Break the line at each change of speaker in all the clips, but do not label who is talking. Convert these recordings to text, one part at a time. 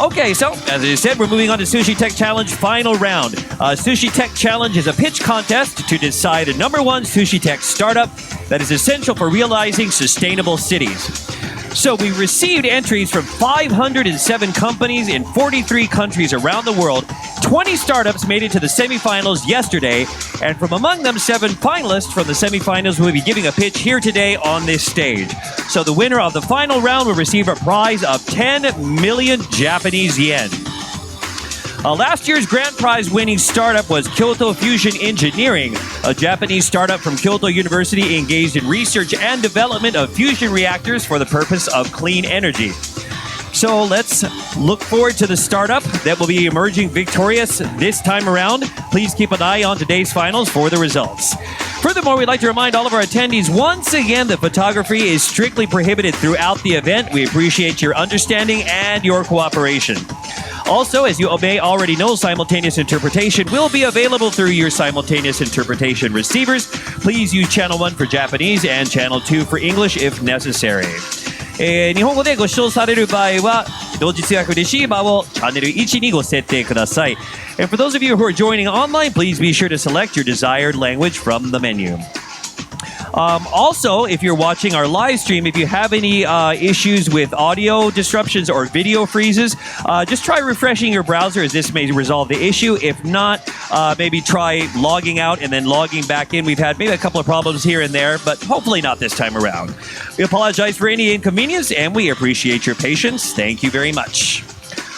Okay, so as I said, we're moving on to SusHi Tech Challenge final round. SusHi Tech Challenge is a pitch contest to decide a #1 SusHi Tech startup that is essential for realizing sustainable cities. So we received entries from 507 companies in 43 countries around the world. 20 startups made it to the semifinals yesterday, and from among them, 7 finalists from the semifinals will be giving a pitch here today on this stage. So the winner of the final round will receive a prize of 10 million Japanese yen. Last year's grand prize winning startup was Kyoto Fusion Engineering, a Japanese startup from Kyoto University engaged in research and development of fusion reactors for the purpose of clean energy. So let's look forward to the startup that will be emerging victorious this time around. Please keep an eye on today's finals for the results. Furthermore, we'd like to remind all of our attendees once again that photography is strictly prohibited throughout the event. We appreciate your understanding and your cooperation. Also, as you may already know, simultaneous interpretation will be available through your simultaneous interpretation receivers. Please use Channel 1 for Japanese and Channel 2 for English if necessary. 日本語でご視聴される場合は同時通訳レシーバーをチャンネル1にご設定ください。And for those of you who are joining online, please be sure to select your desired language from the menu. Also, if you're watching our live stream, if you have any issues with audio disruptions or video freezes, just try refreshing your browser as this may resolve the issue. If not, maybe try logging out and then logging back in. We've had maybe a couple of problems here and there, but hopefully not this time around. We apologize for any inconvenience and we appreciate your patience. Thank you very much.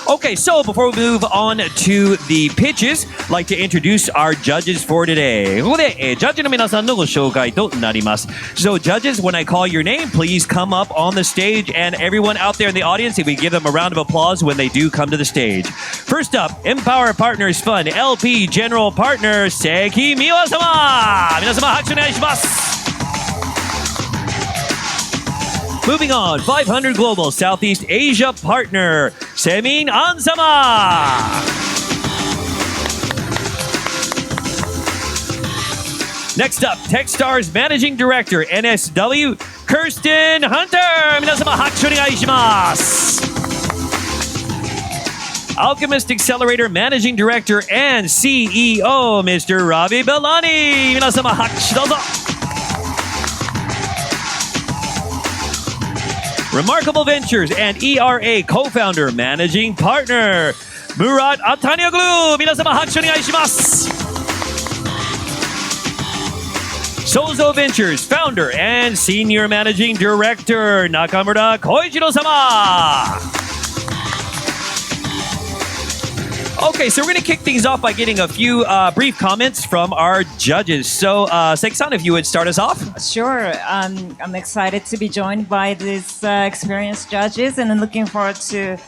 Okay, so before we move on to the pitches, I'd like to introduce our judges for today. ここで、ジャッジの皆さんのご紹介となります。So judges, when I call your name, please come up on the stage, and everyone out there in the audience, if we give them a round of applause when they do come to the stage. First up, MPower Partners Fund LP General Partner Seki Miwa様。皆様拍手お願いします。Moving on, 500 Global Southeast Asia Partner, Saemin Ansama. Next up, Techstars Managing Director, NSW, Kirstin Hunter. 皆様拍手お願いします。Alchemist Accelerator Managing Director and CEO, Mr. Ravi Belani. 皆様拍手どうぞ。Remarkable Ventures and ERA co-founder, managing partner, Murat Aktihanoglu. 皆様拍手お願いします。Sozo Ventures founder and senior managing director, Nakamura Koichiro sama. Okay, so we're going to kick things off by getting a few brief comments from our judges. So, Seki-san, if you would start us off.
Sure. I'm excited to be joined by these experienced judges, and I'm looking forward to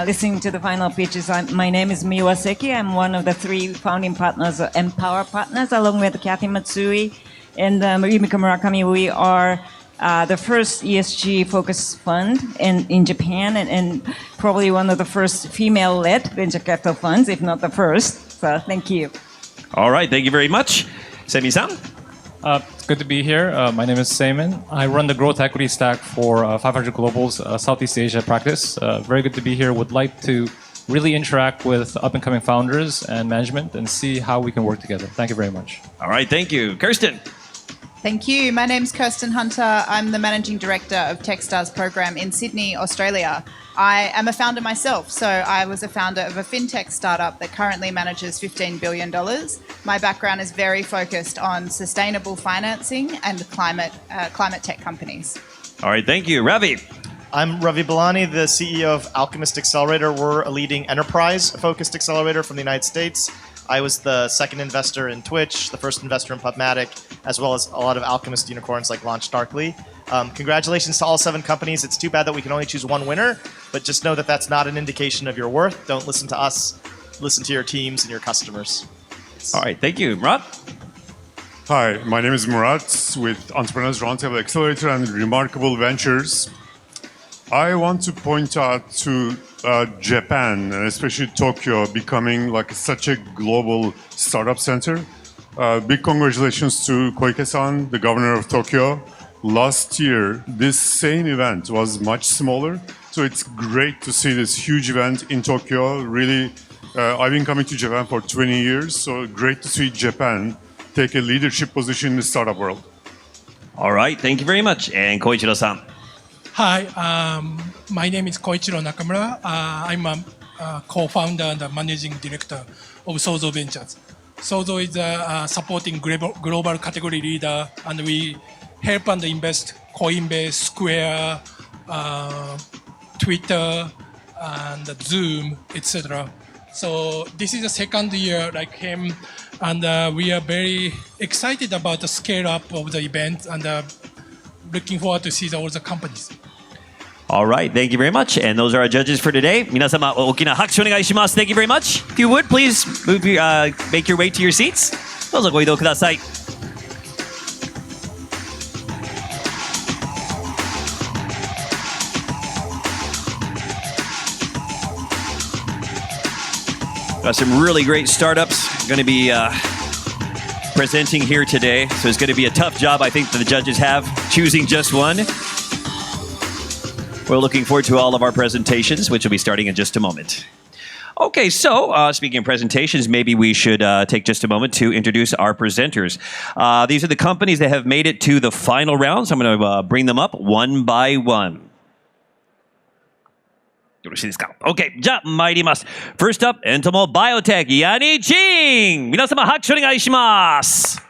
listening to the final pitches. My name is Miwa Seki. I'm one of the 3 founding partners of MPower Partners, along with Kathy Matsui and Yumiko Murakami. We are the first ESG-focused fund in Japan, and probably one of the first female-led venture capital funds, if not the first. So thank you.
All right, thank you very much. Saemin-san?
It's good to be here. My name is Saemin. I run the growth equity stack for 500 Global's Southeast Asia practice. Very good to be here. Would like to really interact with up-and-coming founders and management and see how we can work together. Thank you very much.
All right, thank you. Kirstin?
Thank you. My name's Kirstin Hunter. I'm the Managing Director of Techstars program in Sydney, Australia. I am a founder myself, so I was a founder of a fintech startup that currently manages $15 billion. My background is very focused on sustainable financing and climate tech companies.
All right, thank you. Ravi?
I'm Ravi Belani, the CEO of Alchemist Accelerator. We're a leading enterprise-focused accelerator from the United States. I was the second investor in Twitch, the first investor in Pubmatic, as well as a lot of Alchemist unicorns like Launch Darkly. Congratulations to all 7 companies. It's too bad that we can only choose one winner, but just know that that's not an indication of your worth. Don't listen to us. Listen to your teams and your customers.
All right, thank you. Murat?
Hi, my name is Murat with Entrepreneurs Roundtable Accelerator and Remarkable Ventures. I want to point out to Japan, and especially Tokyo, becoming like such a global startup center. Big congratulations to Koike-san, the governor of Tokyo. Last year, this same event was much smaller. It So it's great to see this huge event in Tokyo. Really, I've been coming to Japan for 20 years, so great to see Japan take a leadership position in the startup world.
All right, thank you very much. And Koichiro-san.
Hi, my name is Koichiro Nakamura. I'm a co-founder and managing director of Sozo Ventures. Sozo is a supporting global category leader, and we help and invest Coinbase, Square, Twitter, and Zoom, etc. So this is the second year like him, and we are very excited about the scale up of the event and looking forward to see all the companies.
All right, thank you very much. And those are our judges for today. 皆様、大きな拍手お願いします. Thank you very much. If you would, please make your way to your seats. どうぞご移動ください. Got some really great startups going to be presenting here today. So it's going to be a tough job, I think, that the judges have, choosing just one. We're looking forward to all of our presentations, which will be starting in just a moment. Okay, so speaking of presentations, maybe we should take just a moment to introduce our presenters. These are the companies that have made it to the final round, so I'm going to bring them up one by one. よろしいですか? Okay, じゃあ参ります. First up, Entomal Biotech, Yanni, Ching! 皆様拍手お願いします.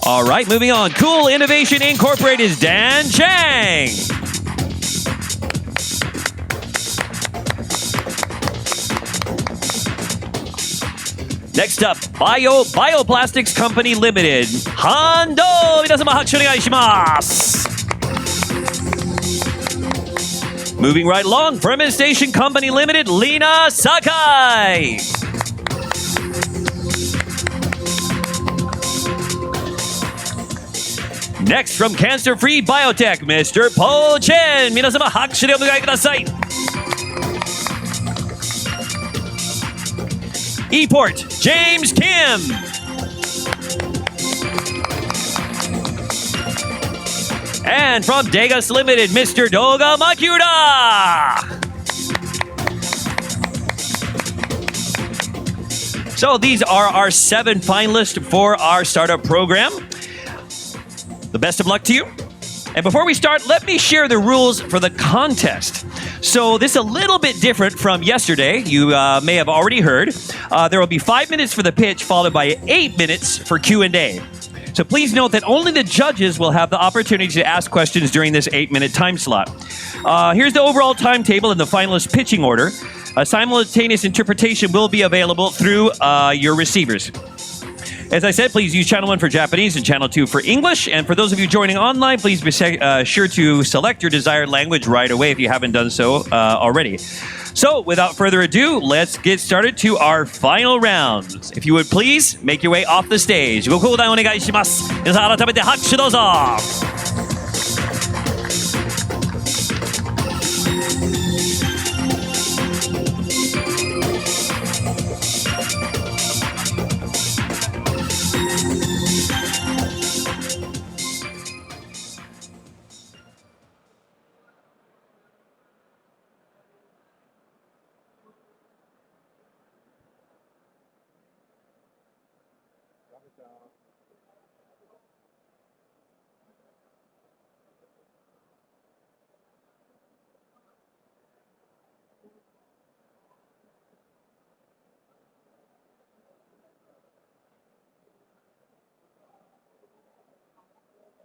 All right, moving on. Cool Innovation Incorporated's Dan Chang. Next up, Bioplastics Company Limited. Hanh! 皆様拍手お願いします. Moving right along, Fermenstation Company Limited. Lina, Sakai. Next from CancerFree Biotech, Mr. Chen. 皆様拍手でお願いください. E-Port, James Kim. And from Degas Limited, Mr. Doga Makiura. So these are our 7 finalists for our startup program. The best of luck to you. And before we start, let me share the rules for the contest. So this is a little bit different from yesterday. You may have already heard. There will be 5 minutes for the pitch, followed by 8 minutes for Q&A. So please note that only the judges will have the opportunity to ask questions during this 8-minute time slot. Here's the overall timetable and the finalist pitching order. A simultaneous interpretation will be available through your receivers. As I said, please use Channel 1 for Japanese and Channel 2 for English. And for those of you joining online, please be sure to select your desired language right away if you haven't done so already. So, without further ado, let's get started to our final round. If you would please, make your way off the stage. ご交代お願いします。皆さん改めて拍手どうぞ。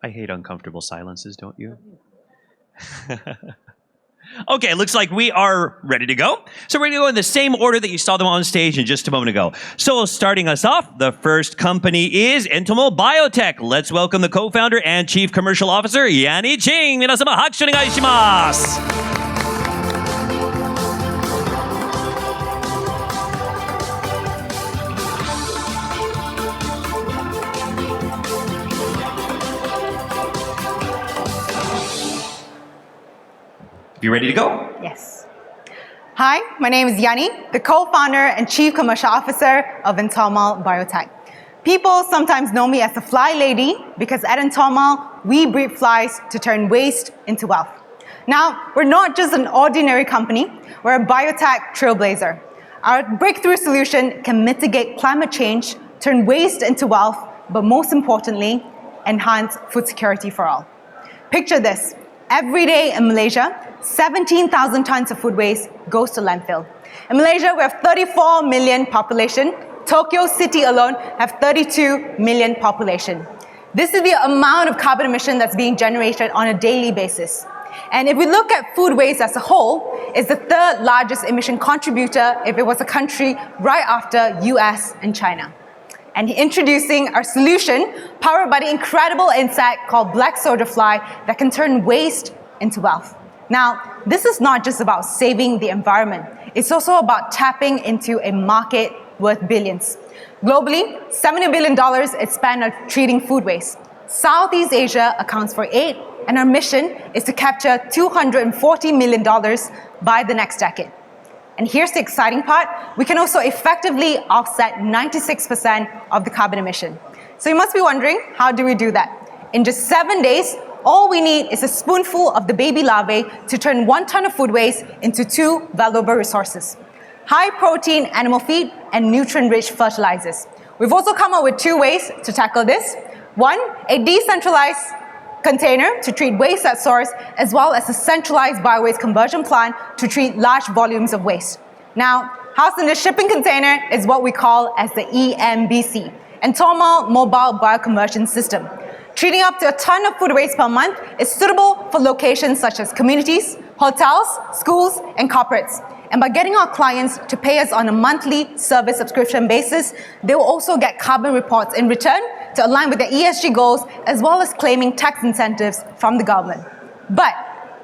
I hate uncomfortable silences, don't you? Okay, looks like we are ready to go. So we're going to go in the same order that you saw them on stage in just a moment ago. So starting us off, the first company is Entomal Biotech. Let's welcome the co-founder and chief commercial officer, Yanni Ching. 皆様拍手お願いします。You ready to go?
Yes. Hi, my name is Yanni, the co-founder and chief commercial officer of Entomal Biotech. People sometimes know me as the fly lady because at Entomal, we breed flies to turn waste into wealth. Now, we're not just an ordinary company, we're a biotech trailblazer. Our breakthrough solution can mitigate climate change, turn waste into wealth, but most importantly, enhance food security for all. Picture this. Every day in Malaysia, 17,000 tons of food waste goes to landfill. In Malaysia, we have 34 million population. Tokyo City alone have 32 million population. This is the amount of carbon emission that's being generated on a daily basis. And if we look at food waste as a whole, it's the third largest emission contributor if it was a country right after US and China. And introducing our solution powered by the incredible insect called black soldier fly that can turn waste into wealth. Now, this is not just about saving the environment. It's also about tapping into a market worth billions. Globally, $70 billion is spent on treating food waste. Southeast Asia accounts for 8, and our mission is to capture $240 million by the next decade. And here's the exciting part. We can also effectively offset 96% of the carbon emission. So you must be wondering, how do we do that? In just 7 days, all we need is a spoonful of the baby larvae to turn 1 ton of food waste into 2 valuable resources: high-protein animal feed and nutrient-rich fertilizers. We've also come up with 2 ways to tackle this. 1, a decentralized container to treat waste at source, as well as a centralized biowaste conversion plant to treat large volumes of waste. Now, housed in this shipping container is what we call as the EMBC, Entomal Mobile Bioconversion System. Treating up to a ton of food waste per month is suitable for locations such as communities, hotels, schools, and corporates. And by getting our clients to pay us on a monthly service subscription basis, they will also get carbon reports in return to align with their ESG goals, as well as claiming tax incentives from the government. But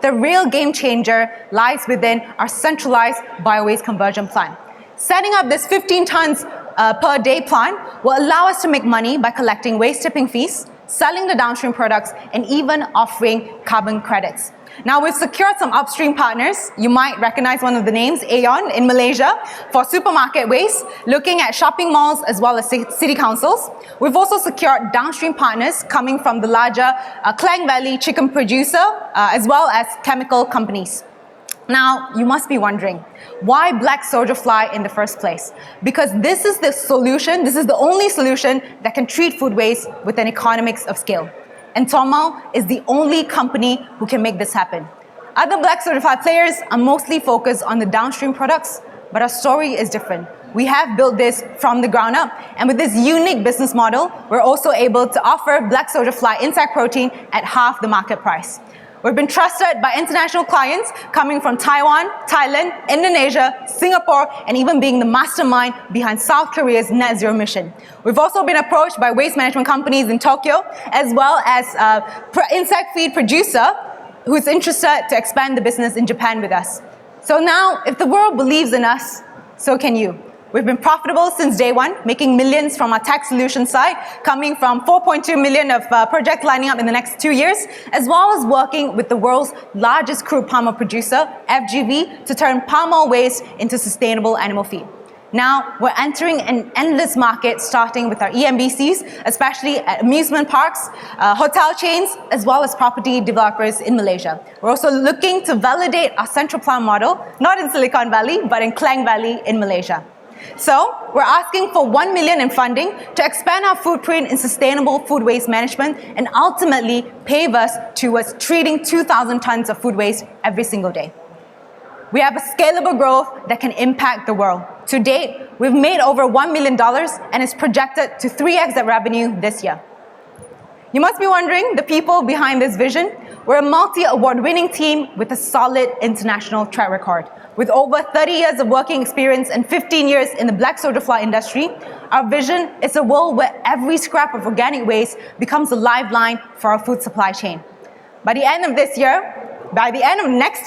the real game changer lies within our centralized biowaste conversion plant. Setting up this 15 tons per day plant will allow us to make money by collecting waste tipping fees, selling the downstream products, and even offering carbon credits. Now, we've secured some upstream partners. You might recognize one of the names, Aeon in Malaysia, for supermarket waste, looking at shopping malls as well as city councils. We've also secured downstream partners coming from the larger Klang Valley chicken producer, as well as chemical companies. Now, you must be wondering, why black soldier fly in the first place? Because this is the solution, this is the only solution that can treat food waste with an economics of scale. Entomal is the only company who can make this happen. Other black soldier fly players are mostly focused on the downstream products, but our story is different. We have built this from the ground up, and with this unique business model, we're also able to offer black soldier fly insect protein at half the market price. We've been trusted by international clients coming from Taiwan, Thailand, Indonesia, Singapore, and even being the mastermind behind South Korea's net zero mission. We've also been approached by waste management companies in Tokyo, as well as insect feed producer who's interested to expand the business in Japan with us. So now, if the world believes in us, so can you. We've been profitable since day one, making millions from our tech solution side, coming from 4.2 million of projects lining up in the next 2 years, as well as working with the world's largest crude palm oil producer, FGV, to turn palm oil waste into sustainable animal feed. Now, we're entering an endless market, starting with our EMBCs, especially at amusement parks, hotel chains, as well as property developers in Malaysia. We're also looking to validate our central plant model, not in Silicon Valley, but in Klang Valley in Malaysia. So, we're asking for 1 million in funding to expand our footprint in sustainable food waste management and ultimately pave us towards treating 2,000 tons of food waste every single day. We have a scalable growth that can impact the world. To date, we've made over $1 million and it's projected to 3x that revenue this year. You must be wondering the people behind this vision. We're a multi-award-winning team with a solid international track record. With over 30 years of working experience and 15 years in the black soldier fly industry, our vision is a world where every scrap of organic waste becomes a lifeline for our food supply chain. By the end of next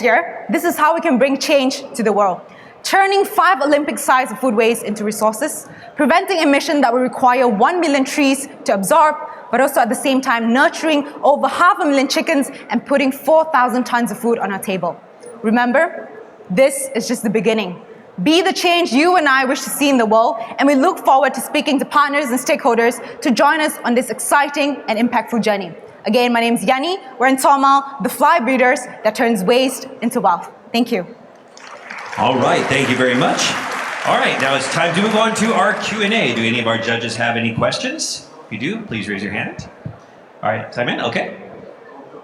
year, this is how we can bring change to the world. Turning 5 Olympic size of food waste into resources, preventing emission that will require 1 million trees to absorb, but also at the same time nurturing over 500,000 chickens and putting 4,000 tons of food on our table. Remember, this is just the beginning. Be the change you and I wish to see in the world, and we look forward to speaking to partners and stakeholders to join us on this exciting and impactful journey. Again, my name is Yanni. We're Entomal, the fly breeders that turns waste into wealth. Thank you.
All right, thank you very much. All right, now it's time to move on to our Q&A. Do any of our judges have any questions? If you do, please raise your hand. All right, Saemin, okay.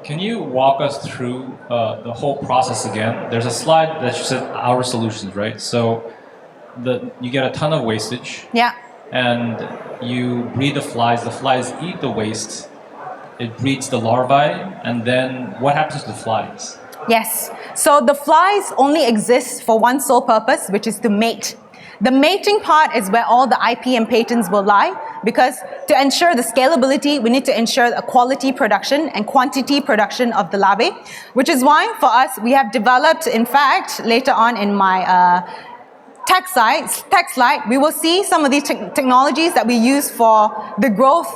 Can you walk us through the whole process again? There's a slide that you said our solutions, right? So you get a ton of wastage.
Yeah.
And you breed the flies eat the waste, it breeds the larvae, and then what happens to the flies?
Yes. So the flies only exist for one sole purpose, which is to mate. The mating part is where all the IP and patents will lie, because to ensure the scalability, we need to ensure a quality production and quantity production of the larvae, which is why for us, we have developed, in fact, later on in my tech slide, we will see some of these technologies that we use for the growth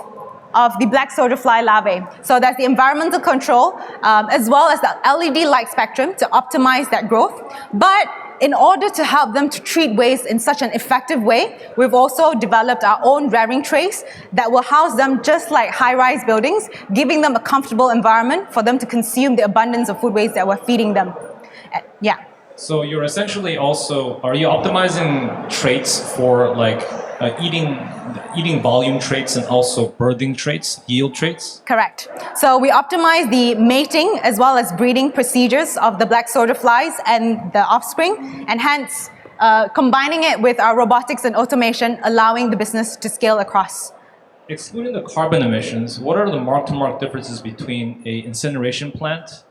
of the black soldier fly larvae. So that's the environmental control, as well as the LED light spectrum to optimize that growth. But in order to help them to treat waste in such an effective way, we've also developed our own rearing trays that will house them just like high-rise buildings, giving them a comfortable environment for them to consume the abundance of food waste that we're feeding them. Yeah.
So you're essentially also, are you optimizing traits for like eating volume traits and also birthing traits, yield traits?
Correct. So we optimize the mating as well as breeding procedures of the black soldier flies and the offspring, and hence combining it with our robotics and automation, allowing the business to scale across.
Excluding the carbon emissions, what are the mark-to-mark differences between a incineration plant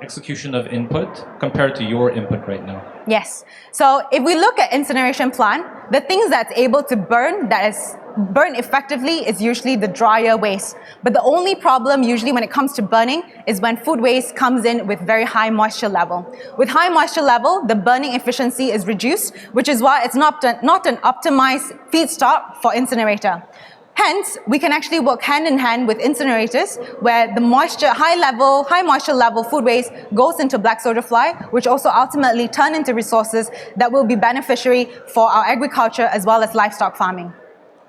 execution of input compared to your input right now?
Yes. So if we look at incineration plant, the things that's able to burn, that is burn effectively, is usually the drier waste. But the only problem usually when it comes to burning is when food waste comes in with very high moisture level. With high moisture level, the burning efficiency is reduced, which is why it's not an optimized feedstock for incinerator. Hence, we can actually work hand in hand with incinerators where the high moisture level food waste goes into black soldier fly, which also ultimately turn into resources that will be beneficiary for our agriculture as well as livestock farming.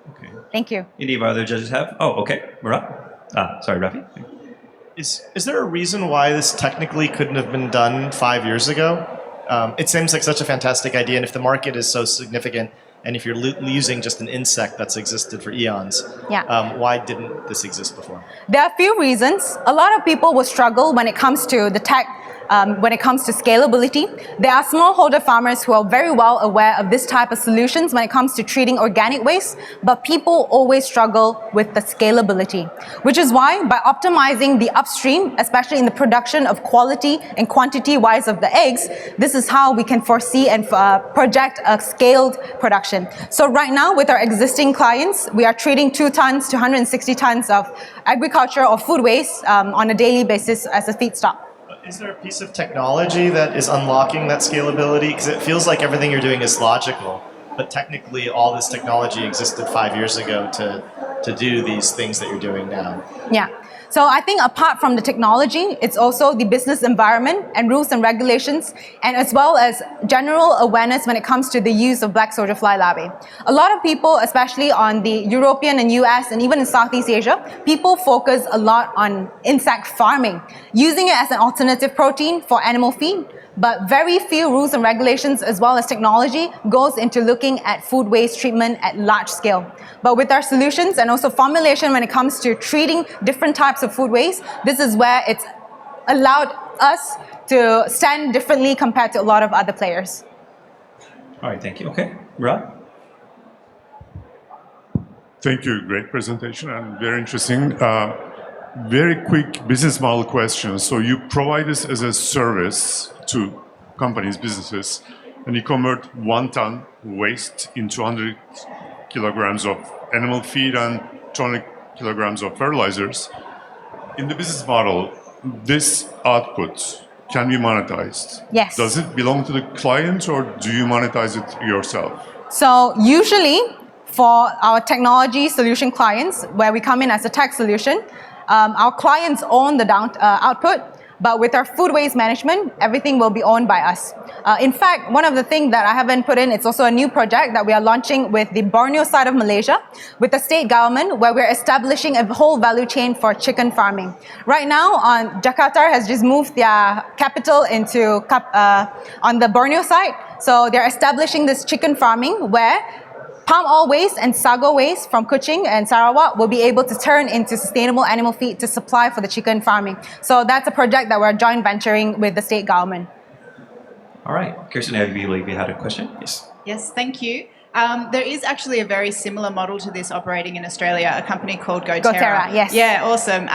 Okay.
Thank you.
Any of our other judges have? Oh, okay. Murat? Sorry, Ravi.
Is there a reason why this technically couldn't have been done 5 years ago? It seems like such a fantastic idea, and if the market is so significant, and if you're using just an insect that's existed for eons, why didn't this exist before?
There are a few reasons. A lot of people will struggle when it comes to the tech, when it comes to scalability. There are smallholder farmers who are very well aware of this type of solutions when it comes to treating organic waste, but people always struggle with the scalability, which is why by optimizing the upstream, especially in the production of quality and quantity-wise of the eggs, this is how we can foresee and project a scaled production. So right now with our existing clients, we are treating 2 tons to 160 tons of agriculture or food waste on a daily basis as a feedstock.
Is there a piece of technology that is unlocking that scalability? Because it feels like everything you're doing is logical, but technically all this technology existed 5 years ago to do these things that you're doing now.
Yeah. So I think apart from the technology, it's also the business environment and rules and regulations, and as well as general awareness when it comes to the use of black soldier fly larvae. A lot of people, especially on the European and US and even in Southeast Asia, people focus a lot on insect farming, using it as an alternative protein for animal feed. But very few rules and regulations as well as technology goes into looking at food waste treatment at large scale. But with our solutions and also formulation when it comes to treating different types of food waste, this is where it's allowed us to stand differently compared to a lot of other players.
All right, thank you. Okay, Murat?
Thank you. Great presentation and very interesting. Very quick business model question. So you provide this as a service to companies, businesses, and you convert 1 ton waste into 100 kilograms of animal feed and 200 kilograms of fertilizers. In the business model, this output can be monetized.
Yes.
Does it belong to the client or do you monetize it yourself?
So usually for our technology solution clients, where we come in as a tech solution, our clients own the output, but with our food waste management, everything will be owned by us. In fact, one of the things that I haven't put in, it's also a new project that we are launching with the Borneo side of Malaysia, with the state government, where we're establishing a whole value chain for chicken farming. Right now, Jakarta has just moved their capital into on the Borneo side, so they're establishing this chicken farming where palm oil waste and sago waste from Kuching and Sarawak will be able to turn into sustainable animal feed to supply for the chicken farming. So that's a project that we're joint venturing with the state government.
All right. Kirstin, I believe you had a question? Yes.
Yes, thank you. There is actually a very similar model to this operating in Australia, a company called
GoTerra, yes.
Yeah, awesome.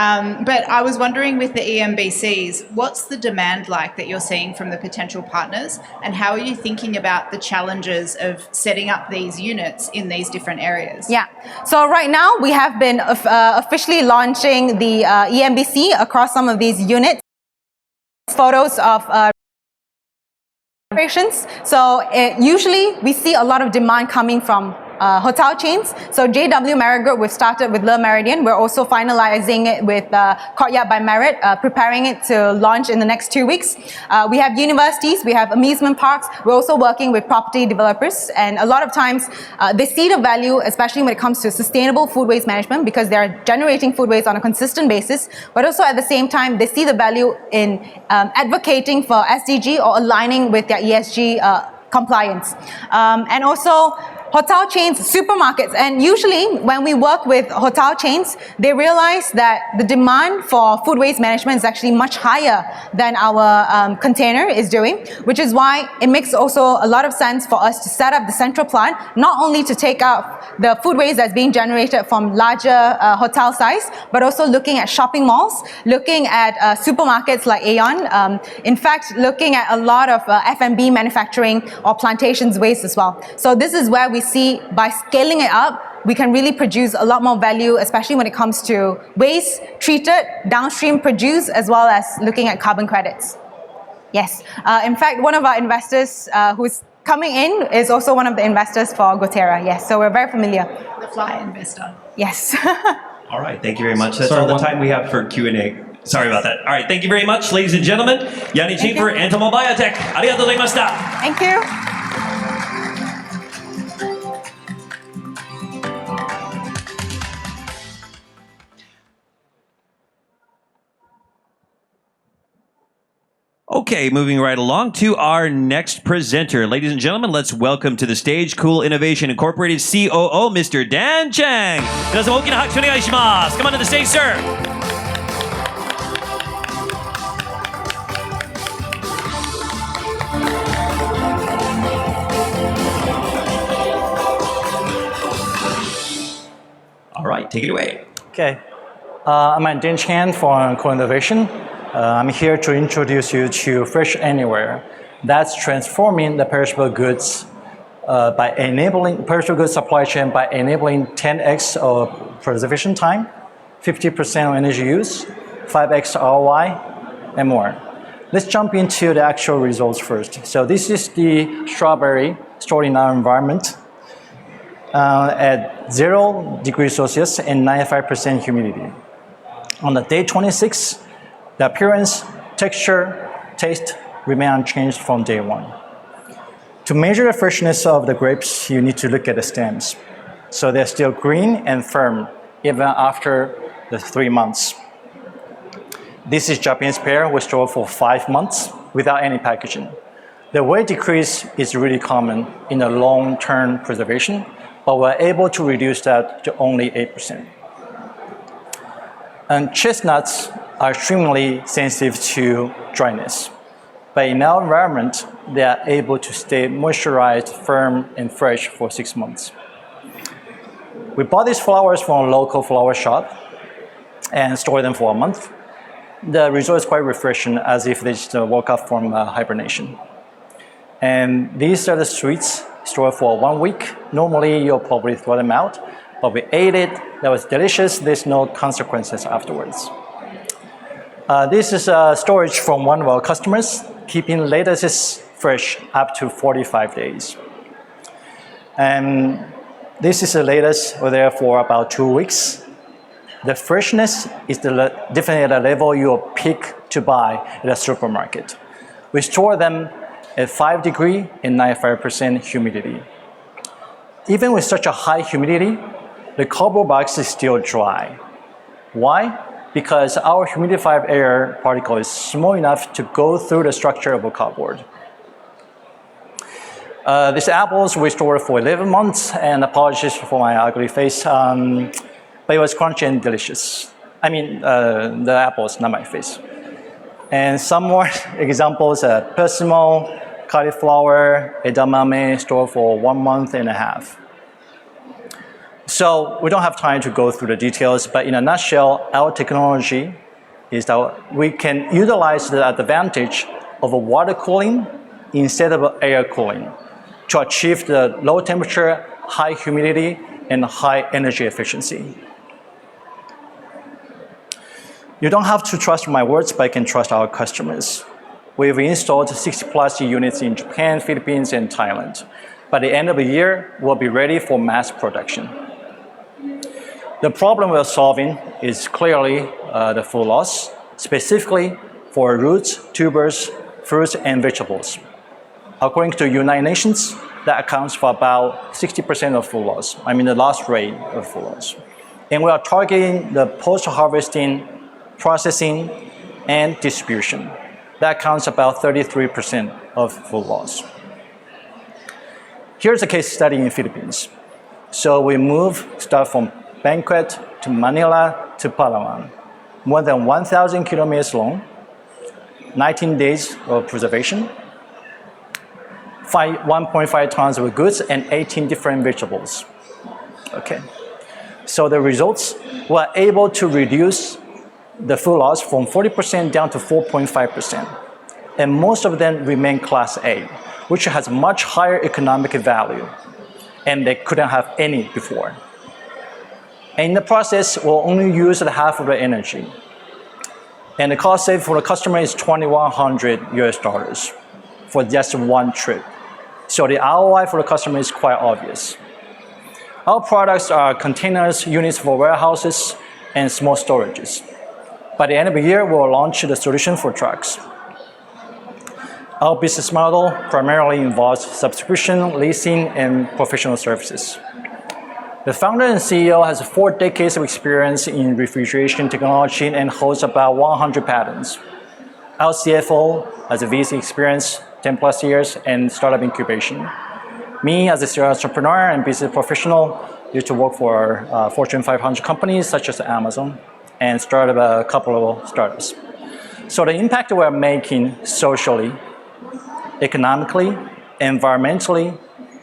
But I was wondering with the EMBCs, what's the demand like that you're seeing from the potential partners, and how are you thinking about the challenges of setting up these units in these different areas?
Yeah, so right now we have been officially launching the EMBC across some of these units. Photos of so usually we see a lot of demand coming from hotel chains. So JW Marriott Group, we've started with Le Méridien. We're also finalizing it with Courtyard by Marriott, preparing it to launch in the next 2 weeks. We have universities, we have amusement parks. We're also working with property developers, and a lot of times they see the value, especially when it comes to sustainable food waste management, because they're generating food waste on a consistent basis, but also at the same time they see the value in advocating for SDG or aligning with their ESG compliance. And also hotel chains, supermarkets, and usually when we work with hotel chains, they realize that the demand for food waste management is actually much higher than our container is doing, which is why it makes also a lot of sense for us to set up the central plant, not only to take out the food waste that's being generated from larger hotel size, but also looking at shopping malls, looking at supermarkets like Aeon, in fact, looking at a lot of F&B manufacturing or plantations waste as well. So this is where we see by scaling it up, we can really produce a lot more value, especially when it comes to waste, treated, downstream produced, as well as looking at carbon credits. Yes, in fact, one of our investors who's coming in is also one of the investors for GoTerra. Yes, so we're very familiar.
The fly investor.
Yes.
All right, thank you very much. That's all the time we have for Q&A. Sorry about that. All right, thank you very much, ladies and gentlemen. Yanni Ching for Entomal Biotech. Arigatou gozaimashita.
Thank you.
Okay, moving right along to our next presenter. Ladies and gentlemen, let's welcome to the stage Cool Innovation Incorporated COO, Mr. Dan Chang. 皆さん大きな拍手お願いします。Come on to the stage, sir. All right, take it away.
Okay, I'm Dan Chang from Cool Innovation. I'm here to introduce you to Fresh Anywhere. That's transforming the perishable goods by enabling perishable goods supply chain by enabling 10x of preservation time, 50% of energy use, 5x ROI, and more. Let's jump into the actual results first. So this is the strawberry stored in our environment at 0 degrees Celsius and 95% humidity. On the day 26, the appearance, texture, taste remain unchanged from day 1. To measure the freshness of the grapes, you need to look at the stems. So they're still green and firm even after the 3 months. This is Japanese pear, we store for 5 months without any packaging. The weight decrease is really common in a long-term preservation, but we're able to reduce that to only 8%. And chestnuts are extremely sensitive to dryness. But in our environment, they are able to stay moisturized, firm, and fresh for 6 months. We bought these flowers from a local flower shop and stored them for a month. The result is quite refreshing, as if they just woke up from hibernation. And these are the sweets stored for 1 week. Normally, you'll probably throw them out, but we ate it. That was delicious. There's no consequences afterwards. This is storage from one of our customers, keeping lettuces fresh up to 45 days. And this is the lettuce over there for about 2 weeks. The freshness is definitely at a level you'll pick to buy at a supermarket. We store them at 5 degrees and 95% humidity. Even with such a high humidity, the cardboard box is still dry. Why? Because our humidified air particle is small enough to go through the structure of a cardboard. These apples we stored for 11 months, and apologies for my ugly face, but it was crunchy and delicious. I mean, the apples, not my face. And some more examples, persimmon, cauliflower, edamame stored for 1.5 months. So we don't have time to go through the details, but in a nutshell, our technology is that we can utilize the advantage of water cooling instead of air cooling to achieve the low temperature, high humidity, and high energy efficiency. You don't have to trust my words, but you can trust our customers. We've installed 60+ units in Japan, Philippines, and Thailand. By the end of the year, we'll be ready for mass production. The problem we're solving is clearly the food loss, specifically for roots, tubers, fruits, and vegetables. According to United Nations, that accounts for about 60% of food loss. I mean, the loss rate of food loss. And we are targeting the post-harvesting, processing, and distribution. That accounts about 33% of food loss. Here's a case study in the Philippines. So we start from Banquet to Manila to Palawan. More than 1,000 kilometers long, 19 days of preservation, 1.5 tons of goods, and 18 different vegetables. Okay. So the results, were able to reduce the food loss from 40% down to 4.5%. And most of them remain Class A, which has much higher economic value. And they couldn't have any before. And in the process, we'll only use half of the energy. And the cost saved for the customer is $2,100 for just one trip. So the ROI for the customer is quite obvious. Our products are containers, units for warehouses, and small storages. By the end of the year, we'll launch the solution for trucks. Our business model primarily involves subscription, leasing, and professional services. The founder and CEO has 4 decades of experience in refrigeration technology and holds about 100 patents. Our CFO has a VC experience, 10+ years, and startup incubation. Me, as a serial entrepreneur and business professional, used to work for Fortune 500 companies such as Amazon and started a couple of startups. So the impact we're making socially, economically, environmentally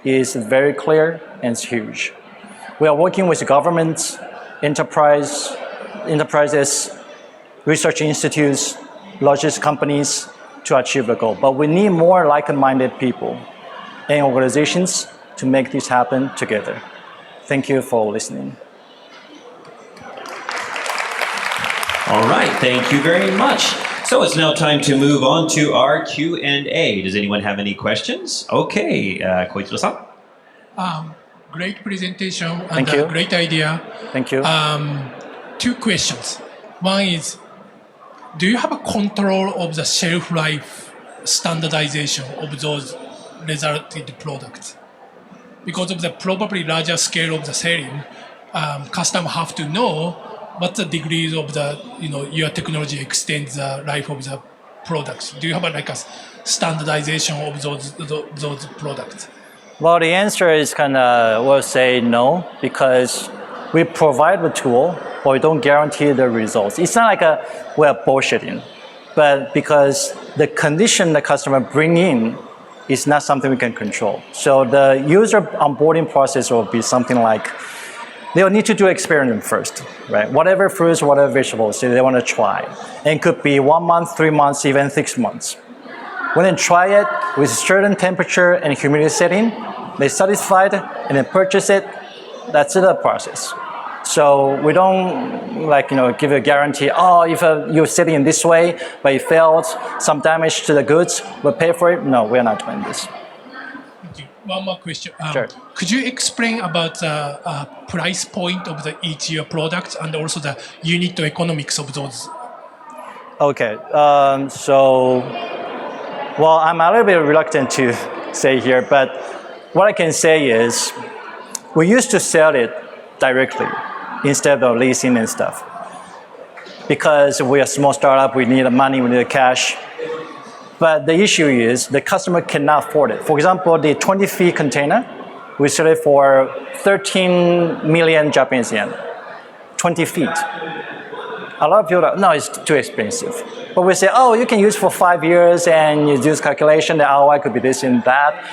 is very clear and it's huge. We are working with governments, enterprises, research institutes, logistics companies to achieve the goal. But we need more like-minded people and organizations to make this happen together. Thank you for listening.
All right, thank you very much. So it's now time to move on to our Q&A. Does anyone have any questions? Okay, Koichiro-san.
Great presentation and
Thank you.
Great idea.
Thank you.
2 questions. One is, do you have a control of the shelf life standardization of those resulted products? Because of the probably larger scale of the selling, customers have to know what the degrees of the, your technology extends the life of the products. Do you have a standardization of those products?
Well, the answer is we'll say no, because we provide the tool, but we don't guarantee the results. It's not like we're bullshitting, but because the condition the customer bring in is not something we can control. So the user onboarding process will be something like, they'll need to do experiment first, right? Whatever fruits, whatever vegetables they want to try. And it could be 1 month, 3 months, even 6 months. When they try it with certain temperature and humidity setting, they're satisfied and then purchase it. That's the process. So we don't give a guarantee, if you're setting in this way, but it failed, some damage to the goods, we'll pay for it. No, we're not doing this.
One more question.
Sure.
Could you explain about the price point of each your product and also the unit economics of those?
Okay, well, I'm a little bit reluctant to say here, but what I can say is we used to sell it directly instead of leasing and stuff. Because we're a small startup, we need money, we need cash. But the issue is the customer cannot afford it. For example, the 20 feet container, we sell it for 13 million Japanese yen. 20 feet. A lot of people are, no, it's too expensive. But we say, oh, you can use for 5 years and you do this calculation, the ROI could be this and that.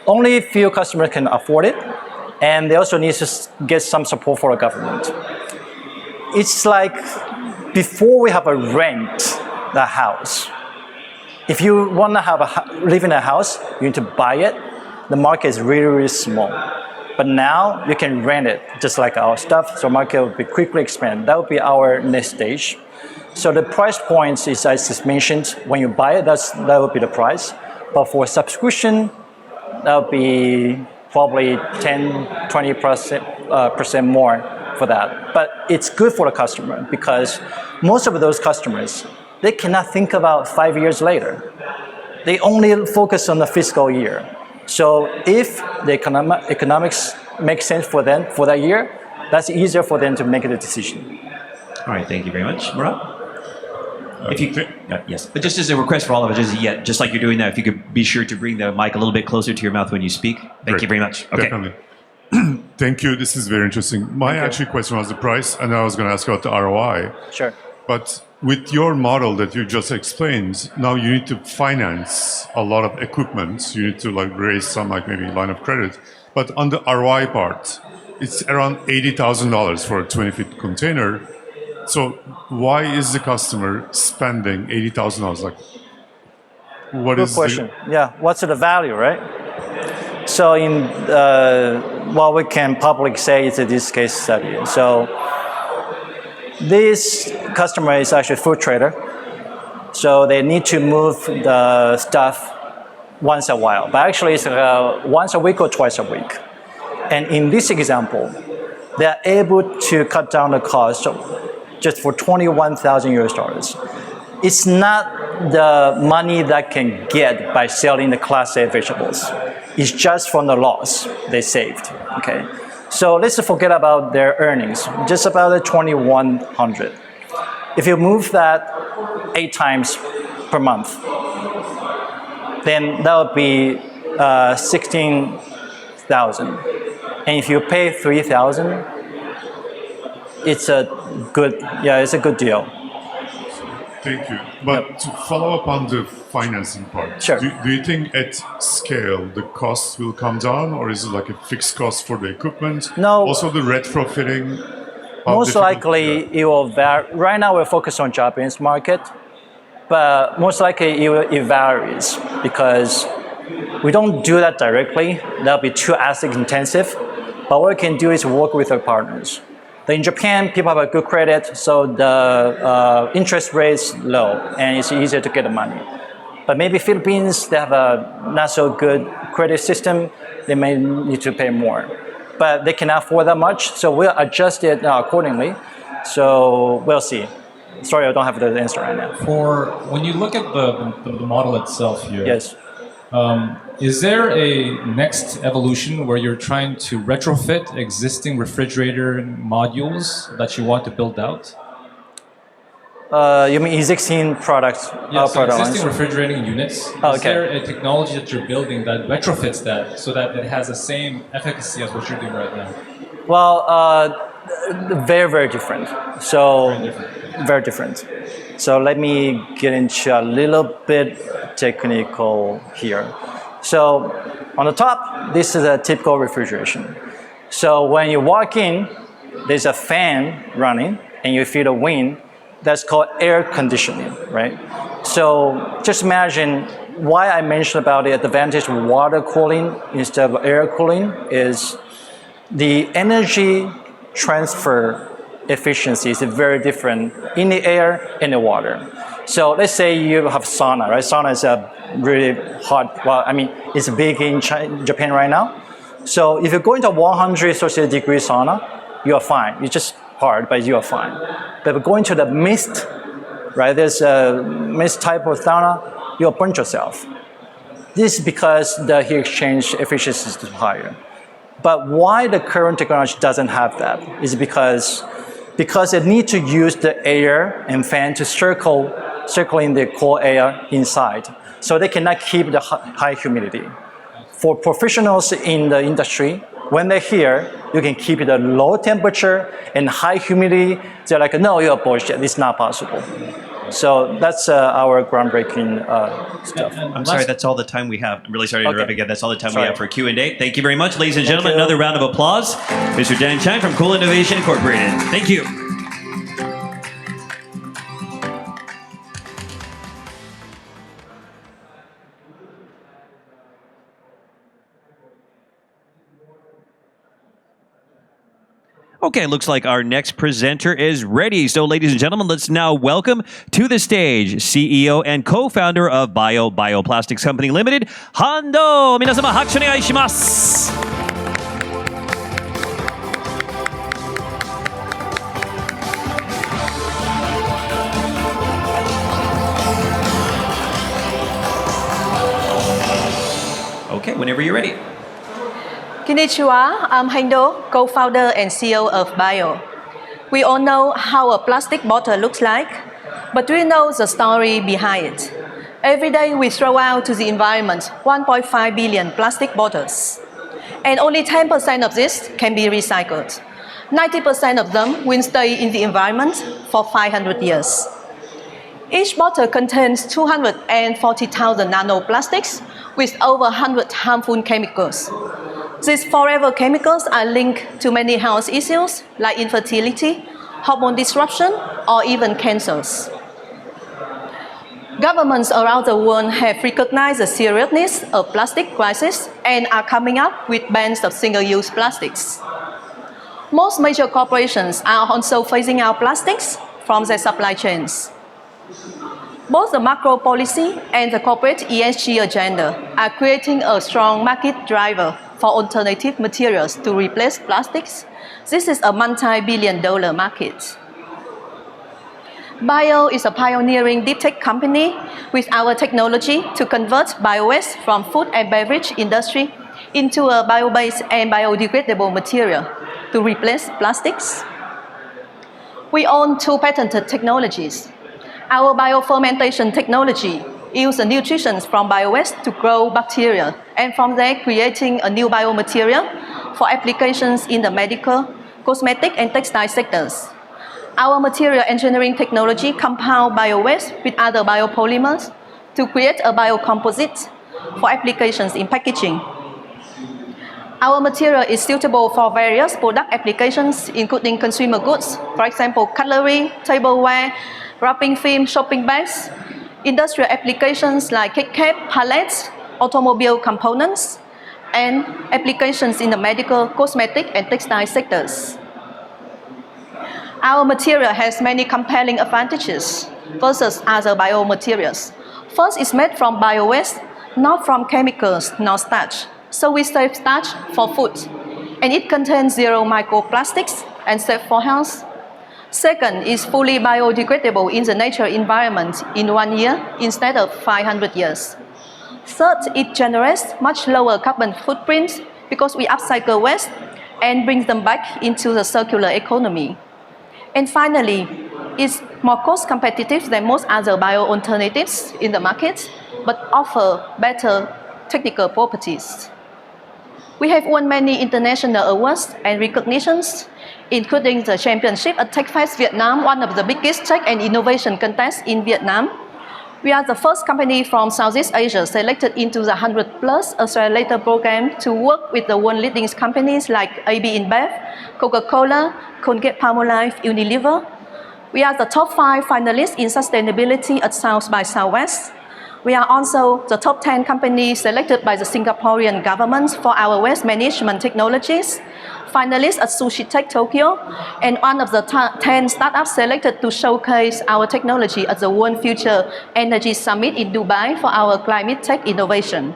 Only few customers can afford it. And they also need to get some support for the government. It's like before we have a rent the house. If you want to live in a house, you need to buy it. The market is really, really small. But now you can rent it, just like our stuff, so market will be quickly expand. That will be our next stage. So the price points is, as just mentioned, when you buy it, that will be the price. But for subscription, that will be probably 10-20% more for that. But it's good for the customer because most of those customers, they cannot think about 5 years later. They only focus on the fiscal year. So if the economics makes sense for them for that year, that's easier for them to make the decision.
All right, thank you very much. Murat? If you, yes, but just as a request for all of us, just like you're doing that, if you could be sure to bring the mic a little bit closer to your mouth when you speak. Thank you very much. Okay.
Definitely. Thank you. This is very interesting. My actually question was the price, and I was going to ask about the ROI.
Sure.
But with your model that you just explained, now you need to finance a lot of equipment. You need to like raise some like maybe line of credit. But on the ROI part, it's around $80,000 for a 20-feet container. So why is the customer spending $80,000? Like, what is
good question? Yeah, what's the value, right? So in what we can publicly say is this case study. So this customer is actually a food trader. So they need to move the stuff once a while, but actually it's once a week or twice a week. And in this example, they're able to cut down the cost just for 21,000 US dollars. It's not the money that can get by selling the Class A vegetables. It's just from the loss they saved, okay? So let's forget about their earnings, just about the 2,100. If you move that 8 times per month, then that would be 16,000. And if you pay 3,000, it's a good deal.
Thank you. But to follow up on the financing part,
sure.
Do you think at scale the cost will come down, or is it like a fixed cost for the equipment?
No.
Also the retrofitting?
Most likely it will vary. Right now we're focused on Japanese market, but most likely it varies because we don't do that directly. That'll be too asset intensive. But what we can do is work with our partners. In Japan, people have a good credit, so the interest rate is low, and it's easier to get the money. But maybe Philippines, they have a not so good credit system, they may need to pay more. But they cannot afford that much, so we'll adjust it accordingly. So we'll see. Sorry, I don't have the answer right now.
When you look at the model itself here,
yes.
Is there a next evolution where you're trying to retrofit existing refrigerator modules that you want to build out?
You mean existing products?
Yes, so
product
existing
lines?
refrigerating units.
Oh,
is there a technology that you're building that retrofits that so that it has the same efficacy as what you're doing right now?
Well, very, very different. So, very different. So let me get into a little bit technical here. So on the top, this is a typical refrigeration. So when you walk in, there's a fan running and you feel the wind. That's called air conditioning, right? So just imagine why I mentioned about the advantage of water cooling instead of air cooling is the energy transfer efficiency is very different in the air and the water. So let's say you have sauna, right? Sauna is a really hot, well, I mean, it's big in Japan right now. So if you go into 100 degree sauna, you are fine. It's just hard, but you are fine. But going to the mist right? There's a mistype of fauna, you'll burn yourself. This is because the heat exchange efficiency is too higher. But why the current technology doesn't have that is because it needs to use the air and fan to circling the cold air inside. So they cannot keep the high humidity. For professionals in the industry, when they're here, you can keep it at low temperature and high humidity. They're like, no, you're bullshit. It's not possible. So that's our groundbreaking stuff.
I'm sorry, that's all the time we have. I'm really sorry to interrupt again. That's all the time we have for Q&A. Thank you very much, ladies and gentlemen. Another round of applause. Mr. Dan Chang from Cool Innovation Incorporated. Thank you. Okay, looks like our next presenter is ready. So, ladies and gentlemen, let's now welcome to the stage CEO and co-founder of Bioplastics Company Limited, Hanh. 皆様拍手お願いします。Okay, whenever you're ready.
Konnichiwa, I'm Hanh, co-founder and CEO of BUYO. We all know how a plastic bottle looks like, but do you know the story behind it? Every day we throw out to the environment 1.5 billion plastic bottles, and only 10% of this can be recycled. 90% of them will stay in the environment for 500 years. Each bottle contains 240,000 nanoplastics with over 100 harmful chemicals. These forever chemicals are linked to many health issues like infertility, hormone disruption, or even cancers. Governments around the world have recognized the seriousness of plastic crisis and are coming up with bans of single-use plastics. Most major corporations are also phasing out plastics from their supply chains. Both the macro policy and the corporate ESG agenda are creating a strong market driver for alternative materials to replace plastics. This is a multi-billion-dollar market. BUYO is a pioneering deep tech company with our technology to convert bio-waste from food and beverage industry into a bio-based and biodegradable material to replace plastics. We own 2 patented technologies. Our biofermentation technology uses the nutrition from bio-waste to grow bacteria, and from there creating a new biomaterial for applications in the medical, cosmetic, and textile sectors. Our material engineering technology compounds bio-waste with other biopolymers to create a biocomposite for applications in packaging. Our material is suitable for various product applications, including consumer goods, for example, cutlery, tableware, wrapping film, shopping bags, industrial applications like cake cap, pallets, automobile components, and applications in the medical, cosmetic, and textile sectors. Our material has many compelling advantages versus other biomaterials. First, it's made from bio-waste, not from chemicals nor starch. So we save starch for food, and it contains 0 microplastics and safe for health. Second, is fully biodegradable in the natural environment in 1 year instead of 500 years. Third, it generates much lower carbon footprint because we upcycle waste and bring them back into the circular economy. And finally, it's more cost competitive than most other bio alternatives in the market, but offer better technical properties. We have won many international awards and recognitions, including the championship at TechFest Vietnam, one of the biggest tech and innovation contests in Vietnam. We are the first company from Southeast Asia selected into the 100+ Accelerator program to work with the world leading companies like AB InBev, Coca-Cola, Colgate-Palmolive, Unilever. We are the top 5 finalists in sustainability at South by Southwest. We are also the top 10 companies selected by the Singaporean government for our waste management technologies, finalists at SusHi Tech Tokyo, and one of the 10 startups selected to showcase our technology at the World Future Energy Summit in Dubai for our climate tech innovation.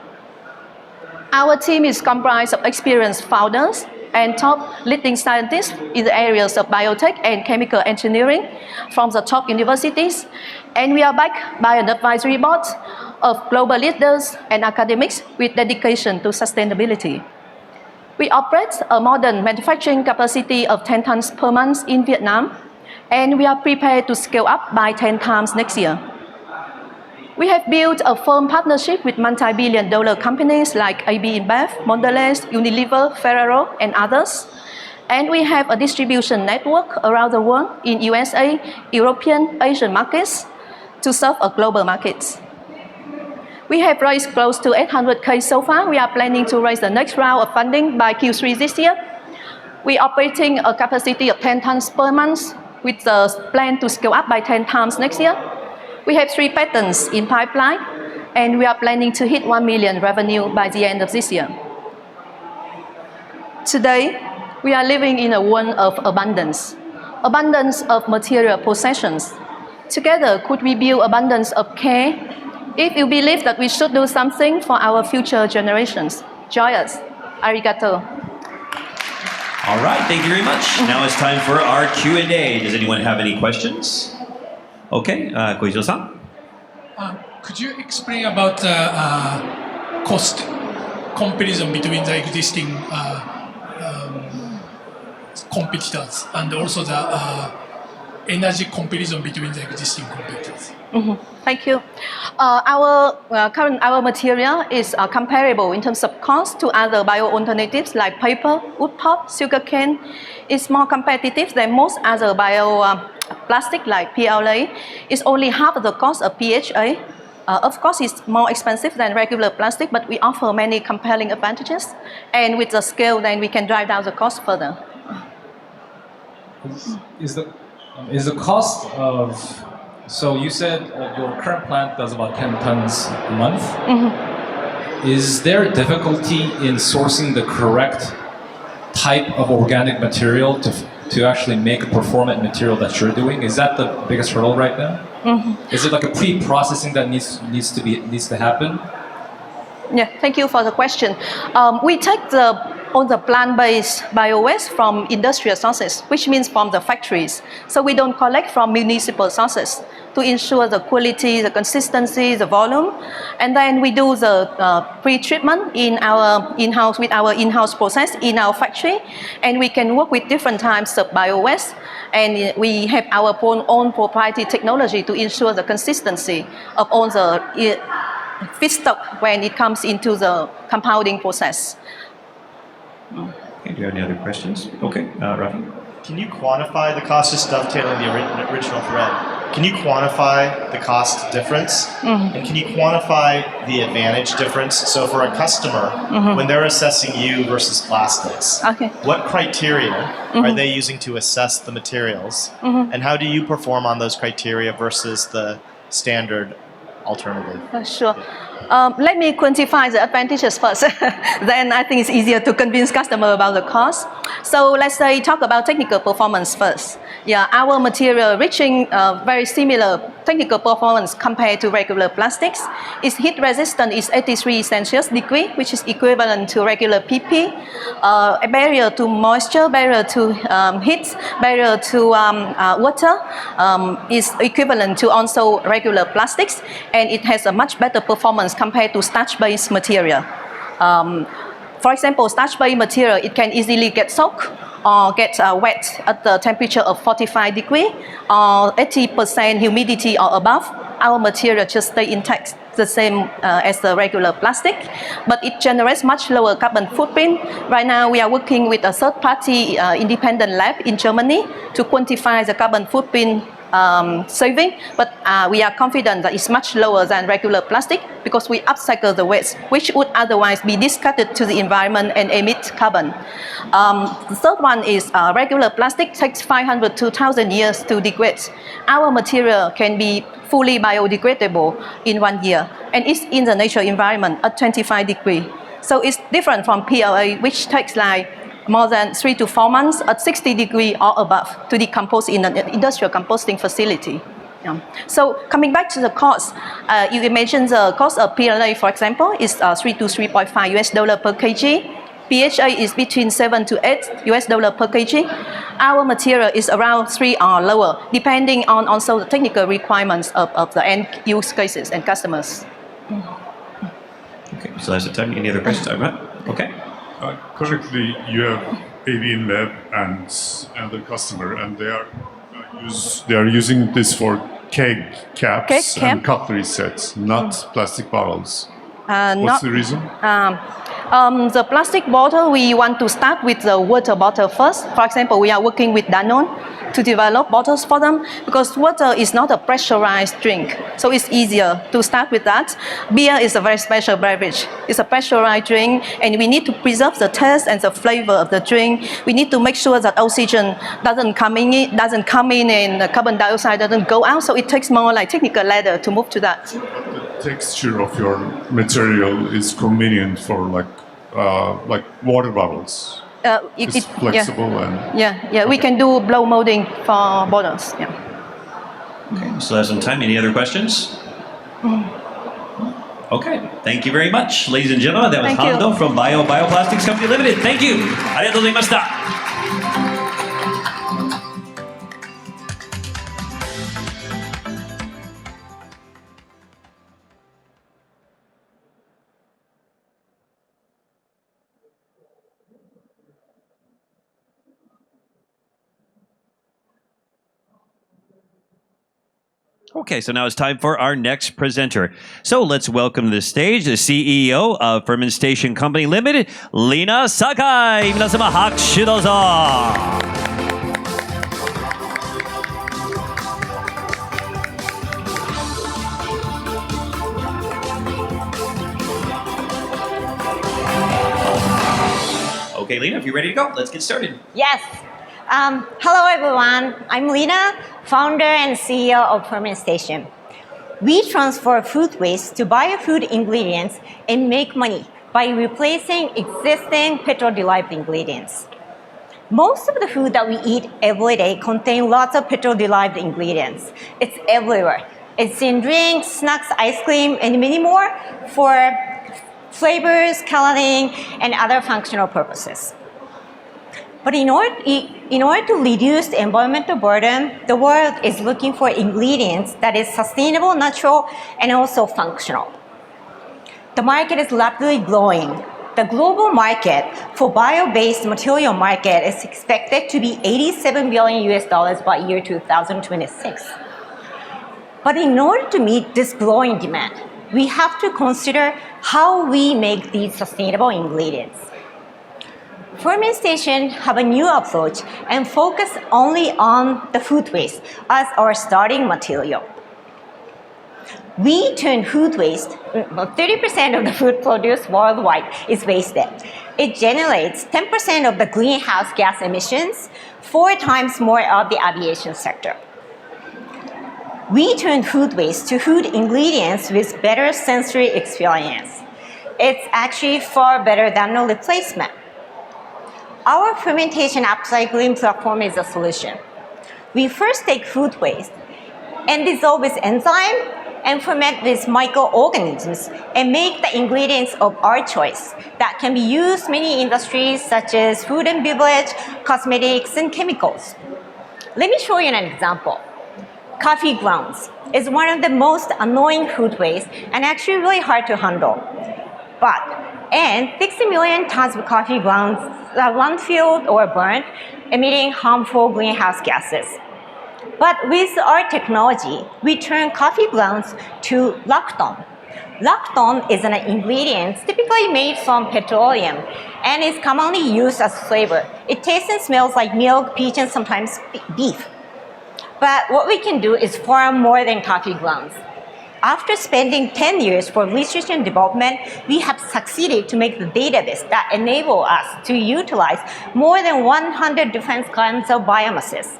Our team is comprised of experienced founders, and top leading scientists in the areas of biotech and chemical engineering from the top universities. And we are backed by an advisory board of global leaders and academics with dedication to sustainability. We operate a modern manufacturing capacity of 10 tons per month in Vietnam, and we are prepared to scale up by 10 times next year. We have built a firm partnership with multi-billion-dollar companies like AB InBev, Mondelez, Unilever, Ferrero, and others. And we have a distribution network around the world in USA, European, Asian markets to serve a global markets. We have raised close to 800K so far. We are planning to raise the next round of funding by Q3 this year. We are operating a capacity of 10 tons per month with the plan to scale up by 10 times next year. We have 3 patents in pipeline, and we are planning to hit 1 million revenue by the end of this year. Today, we are living in a world of abundance of material possessions. Together, could we build abundance of care? If you believe that we should do something for our future generations, join us. Arigato.
All right, thank you very much. Now it's time for our Q&A. Does anyone have any questions? Okay, Koichiro-san.
Could you explain about the cost comparison between the existing competitors and also the energy comparison between the existing competitors?
Thank you. Our material is comparable in terms of cost to other bio alternatives like paper, wood pulp, sugarcane. It's more competitive than most other bioplastic like PLA. It's only half of the cost of PHA. Of course, it's more expensive than regular plastic, but we offer many compelling advantages. And with the scale, then we can drive down the cost further.
Is the cost of, so you said your current plant does about 10 tons a month. Is there difficulty in sourcing the correct type of organic material to actually make a performant material that you're doing? Is that the biggest hurdle right now? Is it like a pre-processing that needs to happen?
Yeah, thank you for the question. We take all the plant-based bio-waste from industrial sources, which means from the factories. So we don't collect from municipal sources to ensure the quality, the consistency, the volume. And then we do the pre-treatment in our in-house with our in-house process in our factory. And we can work with different types of bio-waste. And we have our own proprietary technology to ensure the consistency of all the feedstock when it comes into the compounding process.
Okay, do you have any other questions? Okay, Ravi.
Can you quantify the cost, just dovetailing the original thread? Can you quantify the cost difference? And can you quantify the advantage difference? So for a customer, when they're assessing you versus plastics, what criteria are they using to assess the materials? And how do you perform on those criteria versus the standard alternative?
Sure. Let me quantify the advantages first. Then I think it's easier to convince customer about the cost. So let's say talk about technical performance first. Yeah, our material reaching very similar technical performance compared to regular plastics. Its heat resistant is 83 Celsius degree, which is equivalent to regular PP. A barrier to moisture, barrier to heat, barrier to water is equivalent to also regular plastics, and it has a much better performance compared to starch-based material. For example, starch-based material, it can easily get soaked or get wet at the temperature of 45 degrees or 80% humidity or above. Our material just stay intact, the same as the regular plastic, but it generates much lower carbon footprint. Right now, we are working with a third-party independent lab in Germany to quantify the carbon footprint saving, but we are confident that it's much lower than regular plastic because we upcycle the waste, which would otherwise be discarded to the environment and emit carbon. The third one is regular plastic takes 500 to 1,000 years to degrade. Our material can be fully biodegradable in 1 year, and it's in the natural environment at 25 degrees. So it's different from PLA, which takes like more than 3 to 4 months at 60 degrees or above to decompose in an industrial composting facility. Yeah. So coming back to the cost, you mentioned the cost of PLA, for example, is $3 to $3.5 per kg. PHA is between 7 to 8 US dollar per kg. Our material is around 3 or lower, depending on also the technical requirements of the end use cases and customers.
Okay, so that's the time. Any other questions? Okay.
Currently, you have AB InBev and another customer, and they are using this for keg caps and cutlery sets, not plastic bottles. What's the reason?
The plastic bottle, we want to start with the water bottle first. For example, we are working with Danone to develop bottles for them because water is not a pressurized drink. So it's easier to start with that. Beer is a very special beverage. It's a pressurized drink, and we need to preserve the taste and the flavor of the drink. We need to make sure that oxygen doesn't come in and the carbon dioxide doesn't go out. So it takes more like technical ladder to move to that.
The texture of your material is convenient for like water bottles. It's flexible and
we can do blow molding for bottles. Yeah.
Okay, so that's on time. Any other questions? Okay, thank you very much, ladies and gentlemen. That was Hando from Bioplastics Company Limited. Thank you. Arigatou gozaimashita. Okay, so now it's time for our next presenter. So let's welcome to the stage the CEO of Fermenstation Company Limited, Lina Sakai. 皆様拍手どうぞ. Okay, Lina, if you're ready to go, let's get started.
Yes. Hello, everyone. I'm Lina, founder and CEO of Fermenstation. We transfer food waste to biofood ingredients and make money by replacing existing petrol-derived ingredients. Most of the food that we eat every day contain lots of petrol-derived ingredients. It's everywhere. It's in drinks, snacks, ice cream, and many more for flavors, coloring, and other functional purposes. But in order to reduce the environmental burden, the world is looking for ingredients that is sustainable, natural, and also functional. The market is rapidly growing. The global market for bio-based material market is expected to be $87 billion by year 2026. But in order to meet this growing demand, we have to consider how we make these sustainable ingredients. Fermentation have a new approach and focus only on the food waste as our starting material. We turn food waste, 30% of the food produced worldwide is wasted. It generates 10% of the greenhouse gas emissions, 4 times more of the aviation sector. We turn food waste to food ingredients with better sensory experience. It's actually far better than no replacement. Our fermentation upcycling platform is a solution. We first take food waste and dissolve with enzyme and ferment with microorganisms and make the ingredients of our choice that can be used in many industries such as food and beverage, cosmetics, and chemicals. Let me show you an example. Coffee grounds is one of the most annoying food waste and actually really hard to handle. And 60 million tons of coffee grounds are landfilled or burned, emitting harmful greenhouse gases. But with our technology, we turn coffee grounds to lactone. Lactone is an ingredient typically made from petroleum and is commonly used as flavor. It tastes and smells like milk, peach, and sometimes beef. But what we can do is far more than coffee grounds. After spending 10 years for research and development, we have succeeded to make the database that enable us to utilize more than 100 different kinds of biomasses.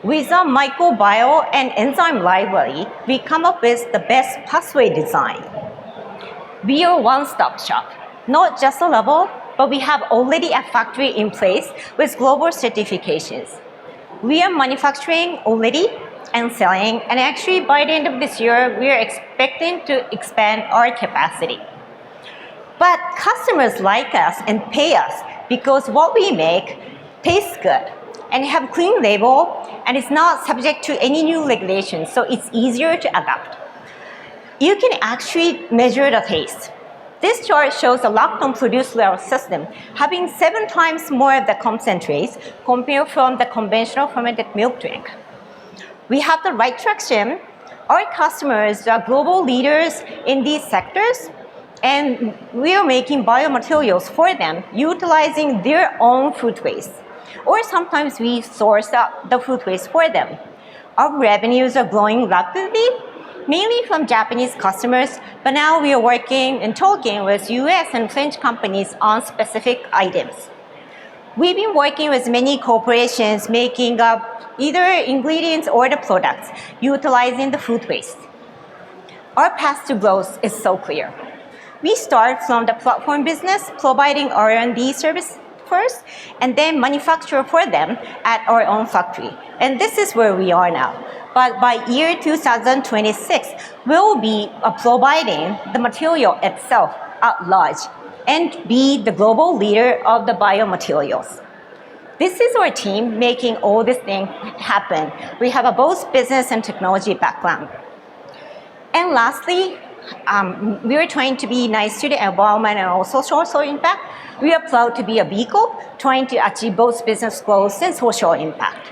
With a microbiome and enzyme library, we come up with the best pathway design. We are a one-stop shop, not just a lab, but we have already a factory in place with global certifications. We are manufacturing already and selling, and actually by the end of this year, we are expecting to expand our capacity. But customers like us and pay us because what we make tastes good and have clean label and it's not subject to any new regulations, so it's easier to adapt. You can actually measure the taste. This chart shows the lactone produced through our system having 7 times more of the concentrates compared from the conventional fermented milk drink. We have the right traction. Our customers are global leaders in these sectors, and we are making biomaterials for them utilizing their own food waste. Or sometimes we source the food waste for them. Our revenues are growing rapidly, mainly from Japanese customers, but now we are working and talking with US and French companies on specific items. We've been working with many corporations making up either ingredients or the products, utilizing the food waste. Our path to growth is so clear. We start from the platform business, providing R&D service first, and then manufacture for them at our own factory. And this is where we are now. But by year 2026, we'll be providing the material itself at large and be the global leader of the biomaterials. This is our team making all this thing happen. We have a both business and technology background. And lastly, we are trying to be nice to the environment and also social impact. We are proud to be a B Corp, trying to achieve both business growth and social impact.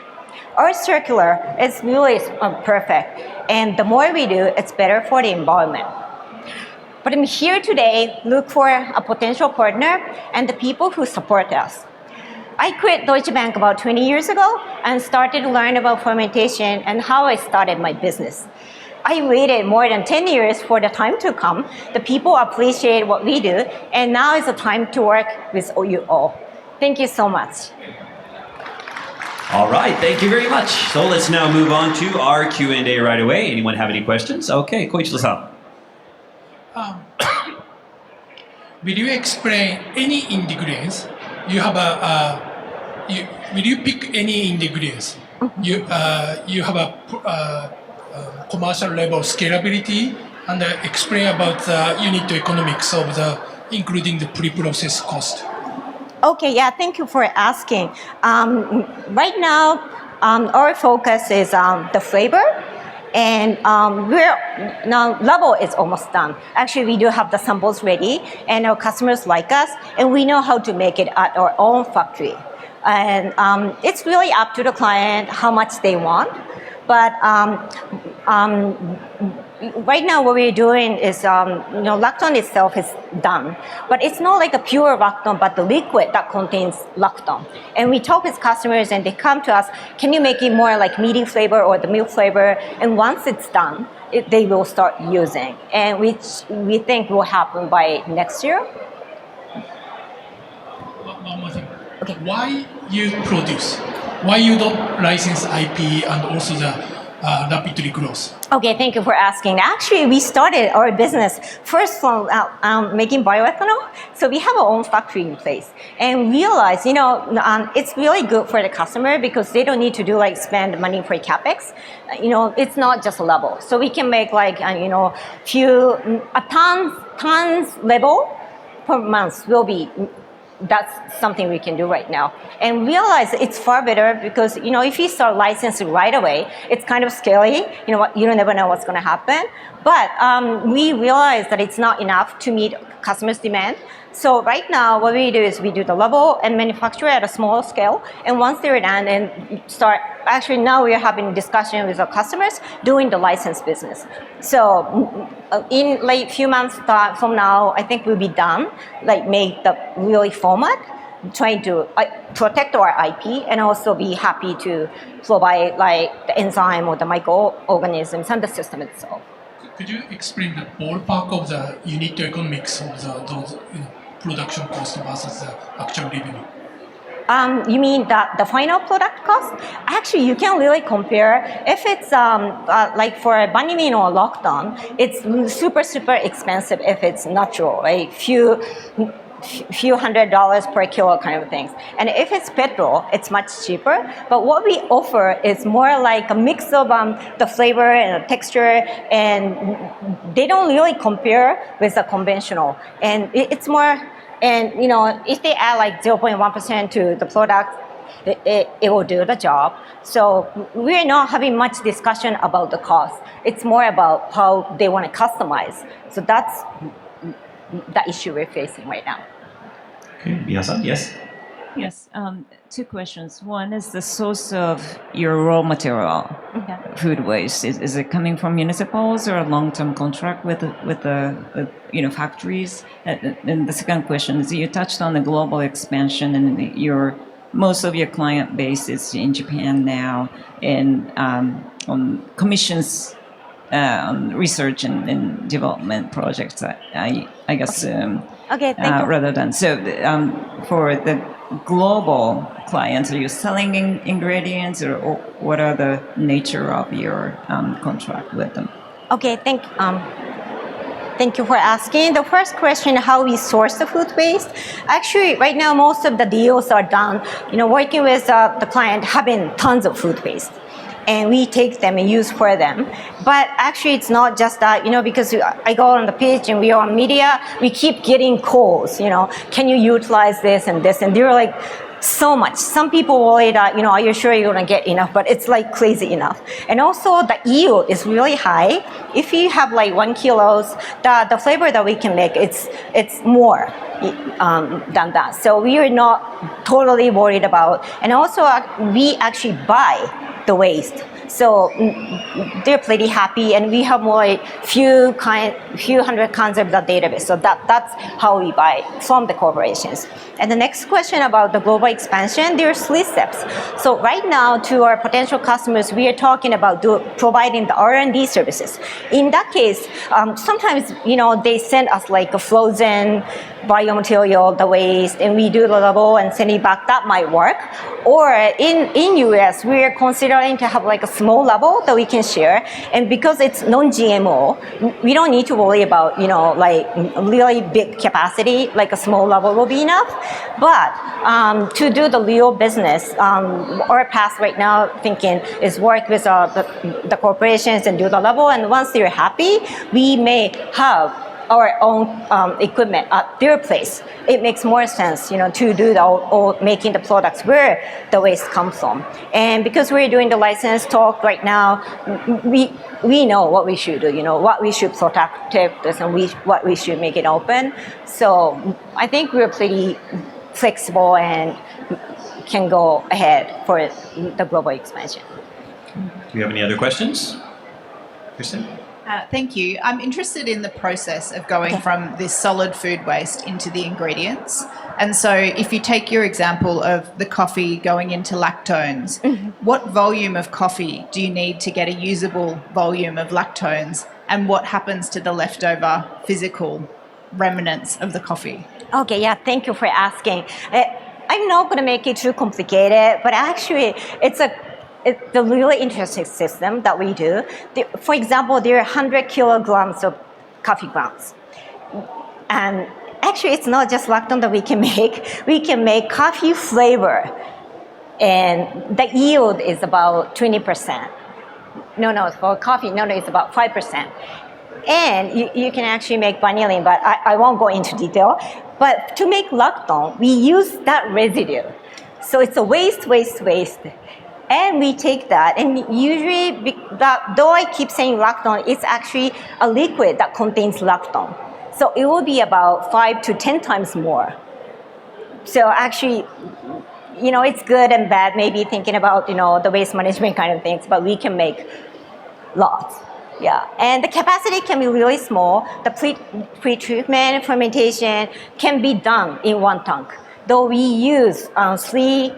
Our circular is really perfect, and the more we do, it's better for the environment. But I'm here today, look for a potential partner and the people who support us. I quit Deutsche Bank about 20 years ago and started to learn about fermentation and how I started my business. I waited more than 10 years for the time to come. The people appreciate what we do, and now is the time to work with you all. Thank you so much.
All right, thank you very much. So let's now move on to our Q&A right away. Anyone have any questions? Okay, Koichiro-san.
Will you explain any ingredients? You have will you pick any ingredients? You have a commercial level scalability and explain about the unit economics of including the pre-process cost.
Okay, yeah, thank you for asking. Right now, our focus is the flavor, and now level is almost done. Actually, we do have the samples ready, and our customers like us, and we know how to make it at our own factory. And it's really up to the client how much they want. But right now what we're doing is, lactone itself is done. But it's not like a pure lactone, but the liquid that contains lactone. And we talk with customers and they come to us, can you make it more like meaty flavor or the milk flavor? And once it's done, they will start using. And which we think will happen by next year.
One more thing.
Okay.
Why you produce? Why you don't license IP and also the rapidly growth?
Okay, thank you for asking. Actually, we started our business first from making bioethanol. So we have our own factory in place and realized, it's really good for the customer because they don't need to spend money for capex. It's not just a level. So we can make tons level per month will be. That's something we can do right now. And realize it's far better because, if you start licensing right away, it's kind of scary. You never know what's going to happen. But we realize that it's not enough to meet customers' demand. So right now, what we do is we do the level and manufacture at a small scale. And once they're done and start, actually now we are having a discussion with our customers doing the license business. So in few months from now, I think we'll be done, make the really format, trying to protect our IP and also be happy to provide the enzyme or the microorganisms and the system itself.
Could you explain the ballpark of the unit economics of those production cost versus the actual revenue?
You mean the final product cost? Actually, you can really compare. If it's for vanillin or lactone, it's super, super expensive if it's natural, right? few $100s per kilo kind of things. And if it's petrol, it's much cheaper. But what we offer is more like a mix of the flavor and the texture, and they don't really compare with the conventional. And it's more, and if they add like 0.1% to the product, it will do the job. So we're not having much discussion about the cost. It's more about how they want to customize. So that's the issue we're facing right now.
Okay, Miya-san, yes?
Yes, two questions. One is the source of your raw material, food waste. Is it coming from municipals or a long-term contract with the factories? And the second question is, you touched on the global expansion, and most of your client base is in Japan now, and on commissions, research and development projects, I guess.
Okay, thank you.
Rather than for the global clients, are you selling ingredients, or what are the nature of your contract with them?
Okay, thank you for asking. The first question, how we source the food waste. Actually, right now, most of the deals are done, working with the client having tons of food waste. And we take them and use for them. But actually, it's not just that, because I go on the pitch and we are on media, we keep getting calls, can you utilize this and this? And they're like, so much. Some people worry that, are you sure you're gonna get enough? But it's like crazy enough. And also the yield is really high. If you have like 1 kilo, the flavor that we can make, it's more than that. So we are not totally worried about. And also we actually buy the waste. So they're pretty happy, and we have more like few hundred kinds of the database. So that's how we buy from the corporations. And the next question about the global expansion, there are 3 steps. So right now, to our potential customers, we are talking about providing the R&D services. In that case, sometimes they send us like a frozen biomaterial, the waste, and we do the level and send it back. That might work. Or in US, we are considering to have like a small level that we can share. And because it's non-GMO, we don't need to worry about like really big capacity. Like a small level will be enough. But to do the real business, our path right now thinking is work with the corporations and do the level. And once they're happy, we may have our own equipment at their place. It makes more sense, to do or making the products where the waste comes from. And because we're doing the license talk right now, we know what we should do, what we should protect this and what we should make it open. So I think we're pretty flexible and can go ahead for the global expansion.
Do you have any other questions? Kirstin?
Thank you. I'm interested in the process of going from this solid food waste into the ingredients. And so if you take your example of the coffee going into lactones, what volume of coffee do you need to get a usable volume of lactones? And what happens to the leftover physical remnants of the coffee?
Okay, yeah, thank you for asking. I'm not going to make it too complicated, but actually it's a really interesting system that we do. For example, there are 100 kilograms of coffee grounds. And actually, it's not just lactone that we can make. We can make coffee flavor. And the yield is about 20%. No, for coffee, it's about 5%. And you can actually make vanillin, but I won't go into detail. But to make lactone, we use that residue. So it's a waste. And we take that, and usually, though I keep saying lactone, it's actually a liquid that contains lactone. So it will be about 5 to 10 times more. So actually, it's good and bad, maybe thinking about, the waste management kind of things, but we can make lots. Yeah, and the capacity can be really small. The pre-treatment, fermentation can be done in 1 tank. Though we use 3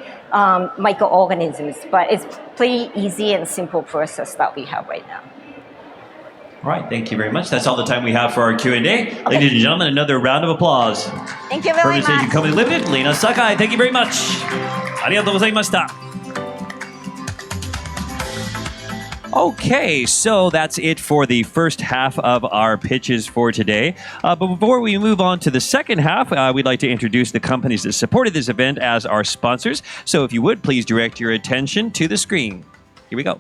microorganisms, but it's pretty easy and simple process that we have right now.
All right, thank you very much. That's all the time we have for our Q&A. Ladies and gentlemen, another round of applause.
Thank you very much.
Fermenstation Company Limited, Lina, Sakai, thank you very much. ありがとうございました。Okay, so that's it for the first half of our pitches for today. But before we move on to the second half, we'd like to introduce the companies that supported this event as our sponsors. So if you would, please direct your attention to the screen. Here we go.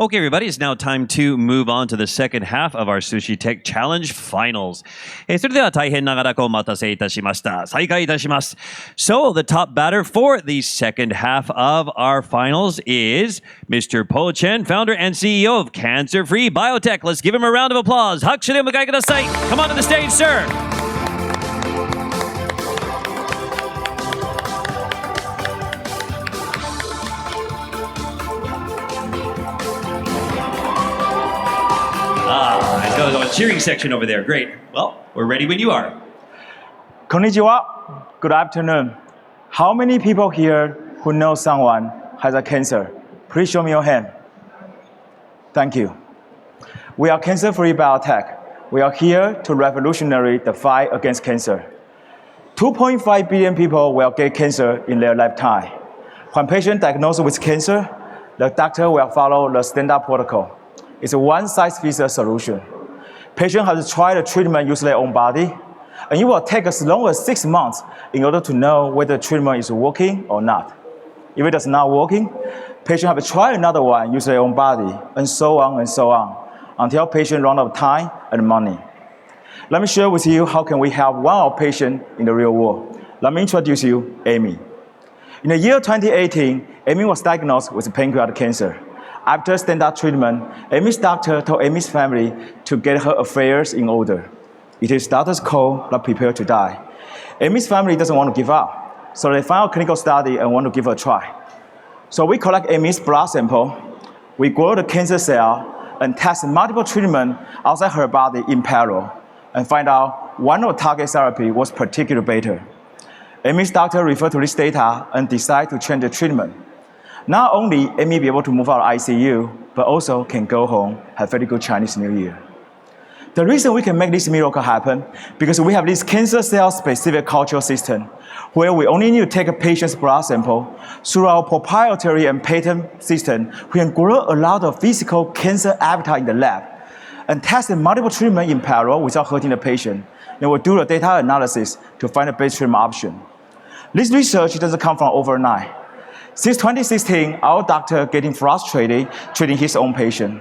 Okay, everybody, it's now time to move on to the second half of our SusHi Tech Challenge Finals. それでは大変長らくお待たせいたしました。再開いたします。So, the top batter for the second half of our finals is Mr. Chen, founder and CEO of CancerFree Biotech. Let's give him a round of applause. 拍手でお迎えください. Come on to the stage, sir. A cheering section over there. Great. Well, we're ready when you are.
Konnichiwa. Good afternoon. How many people here who know someone has a cancer? Please show me your hand. Thank you. We are CancerFree Biotech. We are here to revolutionary the fight against cancer. 2.5 billion people will get cancer in their lifetime. When patient diagnosed with cancer, the doctor will follow the standard protocol. It's a one-size-fits-all solution. Patient has to try the treatment using their own body, and it will take as long as 6 months in order to know whether the treatment is working or not. If it is not working, patient have to try another one using their own body, and so on, until patient run out of time and money. Let me share with you how can we help one of our patients in the real world. Let me introduce you, Amy. In the year 2018, Amy was diagnosed with pancreatic cancer. After standard treatment, Amy's doctor told Amy's family to get her affairs in order. It is doctor's call, not prepared to die. Amy's family doesn't want to give up, so they found a clinical study and want to give her a try. So we collect Amy's blood sample, we grow the cancer cell, and test multiple treatments outside her body in parallel, and find out one of the target therapy was particularly better. Amy's doctor referred to this data and decided to change the treatment. Not only Amy be able to move out of ICU, but also can go home, have very good Chinese New Year. The reason we can make this miracle happen, because we have this cancer cell-specific culture system, where we only need to take a patient's blood sample. Through our proprietary and patent system, we can grow a lot of physical cancer avatar in the lab, and test multiple treatments in parallel without hurting the patient. Then we'll do the data analysis to find the best treatment option. This research doesn't come from overnight. Since 2016, our doctor getting frustrated treating his own patient.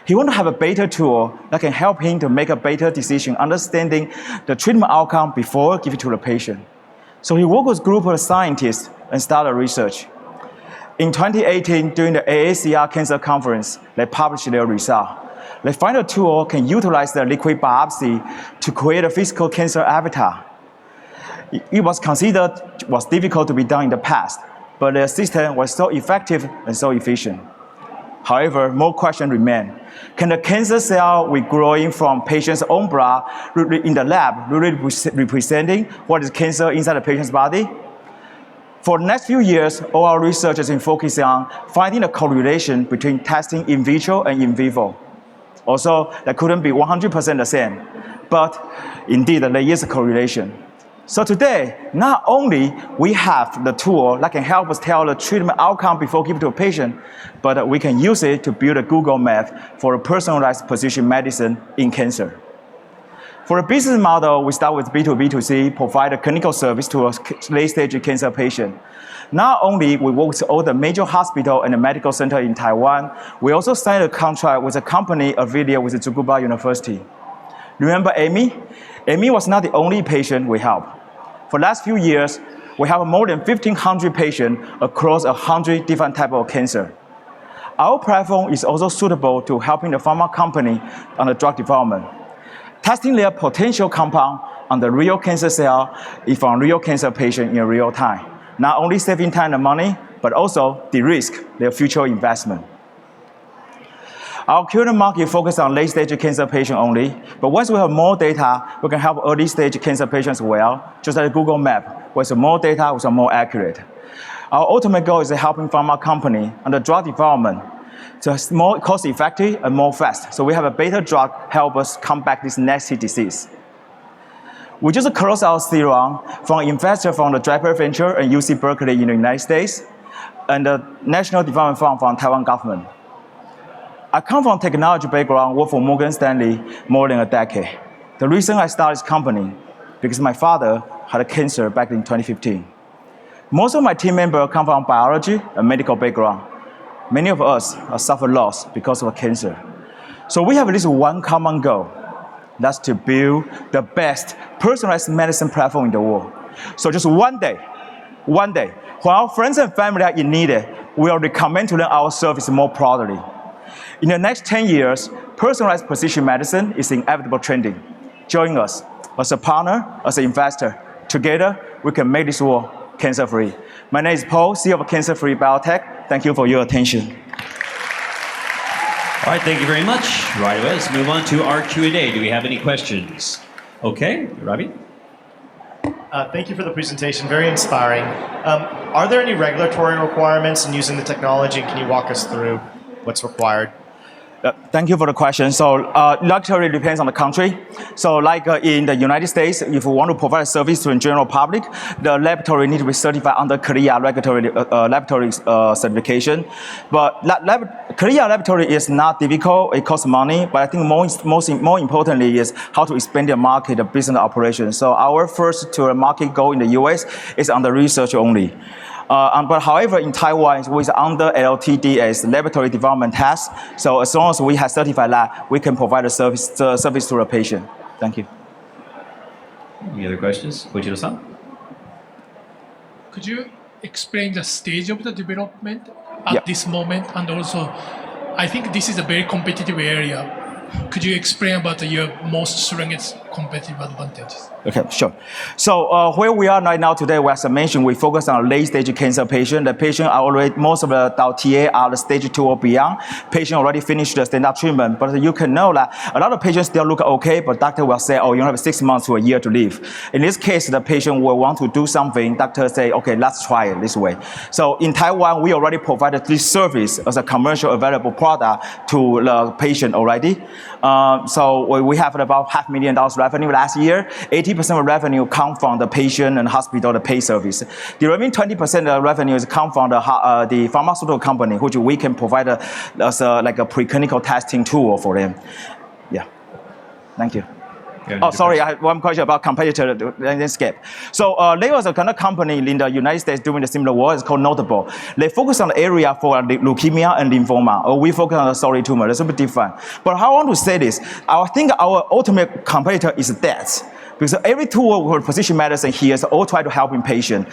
He wants to have a better tool that can help him to make a better decision, understanding the treatment outcome before giving to the patient. So he worked with a group of scientists and started research. In 2018, during the AACR Cancer Conference, they published their result. They find a tool can utilize the liquid biopsy to create a physical cancer avatar. It was considered was difficult to be done in the past, but the system was so effective and so efficient. However, more questions remain. Can the cancer cell we growing from patient's own blood in the lab really representing what is cancer inside the patient's body? For the next few years, all our research has been focusing on finding a correlation between testing in vitro and in vivo. Also, that couldn't be 100% the same, but indeed there is a correlation. So today, not only we have the tool that can help us tell the treatment outcome before giving to a patient, but we can use it to build a Google map for a personalized precision medicine in cancer. For a business model, we start with B2B2C, provide a clinical service to a late-stage cancer patient. Not only we work with all the major hospitals and the medical center in Taiwan, we also signed a contract with a company affiliated with Tsukuba University. Remember Amy? Amy was not the only patient we helped. For the last few years, we have more than 1,500 patients across 100 different types of cancer. Our platform is also suitable to helping the pharma company on the drug development, testing their potential compound on the real cancer cell if on real cancer patient in real time. Not only saving time and money, but also de-risk their future investment. Our current market focuses on late-stage cancer patients only, but once we have more data, we can help early-stage cancer patients well, just like Google Map, with more data, which are more accurate. Our ultimate goal is helping pharma company on the drug development, so it's more cost-effective and more fast. So we have a better drug help us combat this nasty disease. We just closed our seed round from investors from the Draper Venture and UC Berkeley in the United States. and the National Development Fund from Taiwan government. I come from technology background, worked for Morgan Stanley more than a decade. The reason I started this company, because my father had cancer back in 2015. Most of my team members come from biology and medical background. Many of us have suffered loss because of cancer. So we have at least one common goal. That's to build the best personalized medicine platform in the world. So just one day, when our friends and family are in need, we will recommend to them our service more proudly. In the next 10 years, personalized precision medicine is inevitable trending. Join us as a partner, as an investor. Together, we can make this world cancer-free. My name is Paul, CEO of CancerFree Biotech. Thank you for your attention.
All right, thank you very much. Right away, let's move on to our Q&A. Do we have any questions? Okay, Ravi?
Thank you for the presentation, very inspiring. Are there any regulatory requirements in using the technology? Can you walk us through what's required?
Thank you for the question. So regulatory depends on the country. So like in the United States, if we want to provide a service to the general public, the laboratory needs to be certified under Korea laboratory certification. But Korea laboratory is not difficult, it costs money, but I think more importantly is how to expand the market, the business operation. So our first to market goal in the US is under research only. But however, in Taiwan, we are under LTDS, Laboratory Development Task. So as long as we have certified lab, we can provide a service to the patient. Thank you.
Any other questions? Koichiro-san?
Could you explain the stage of the development at this moment? And also, I think this is a very competitive area. Could you explain about your most strongest competitive advantages?
Okay, sure. So where we are right now today, as I mentioned, we focus on late-stage cancer patient. The patient are already, most of the TA are the stage 2 or beyond. Patient already finished the standard treatment, but you can know that a lot of patients still look okay, but doctor will say, oh, you have 6 months to a year to live. In this case, the patient will want to do something. Doctor say, okay, let's try it this way. So in Taiwan, we already provided this service as a commercial available product to the patient already. So we have about $500,000 revenue last year. 80% of revenue come from the patient and hospital, the pay service. The remaining 20% of revenue is come from the pharmaceutical company, which we can provide as like a preclinical testing tool for them. Yeah. Thank you. Oh, sorry, I have one question about competitor landscape. So there was another company in the United States doing the similar work. It's called Notable. They focus on the area for leukemia and lymphoma, or we focus on the solid tumor. That's a bit different. But how I want to say this, I think our ultimate competitor is death. Because every tool for precision medicine here is all try to help in patient.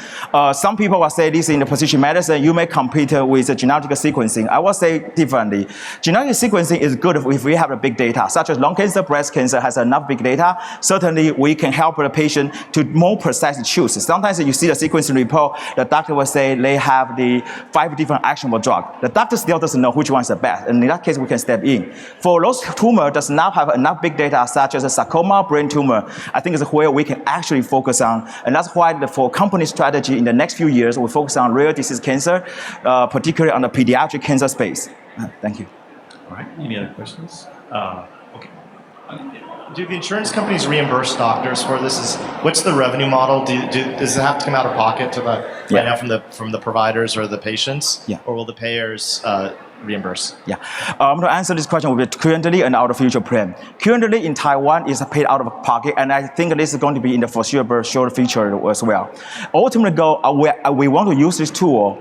Some people will say this in the precision medicine, you may compete with genetic sequencing. I will say differently. Genetic sequencing is good if we have a big data, such as lung cancer, breast cancer has enough big data. Certainly, we can help the patient to more precisely choose. Sometimes you see the sequencing report, the doctor will say they have the 5 different actionable drugs. The doctor still doesn't know which one is the best. And in that case, we can step in. For those tumors does not have enough big data, such as a sarcoma, brain tumor, I think is where we can actually focus on. And that's why for company strategy in the next few years, we focus on rare disease cancer, particularly on the pediatric cancer space. Thank you.
All right, any other questions? Okay.
Do the insurance companies reimburse doctors for this? What's the revenue model? Does it have to come out of pocket to right now from the providers or the patients?
Yeah.
Or will the payers reimburse?
Yeah, I'm going to answer this question with currently and our future plan. Currently in Taiwan is paid out of pocket, and I think this is going to be in the foreseeable short future as well. Ultimately goal, we want to use this tool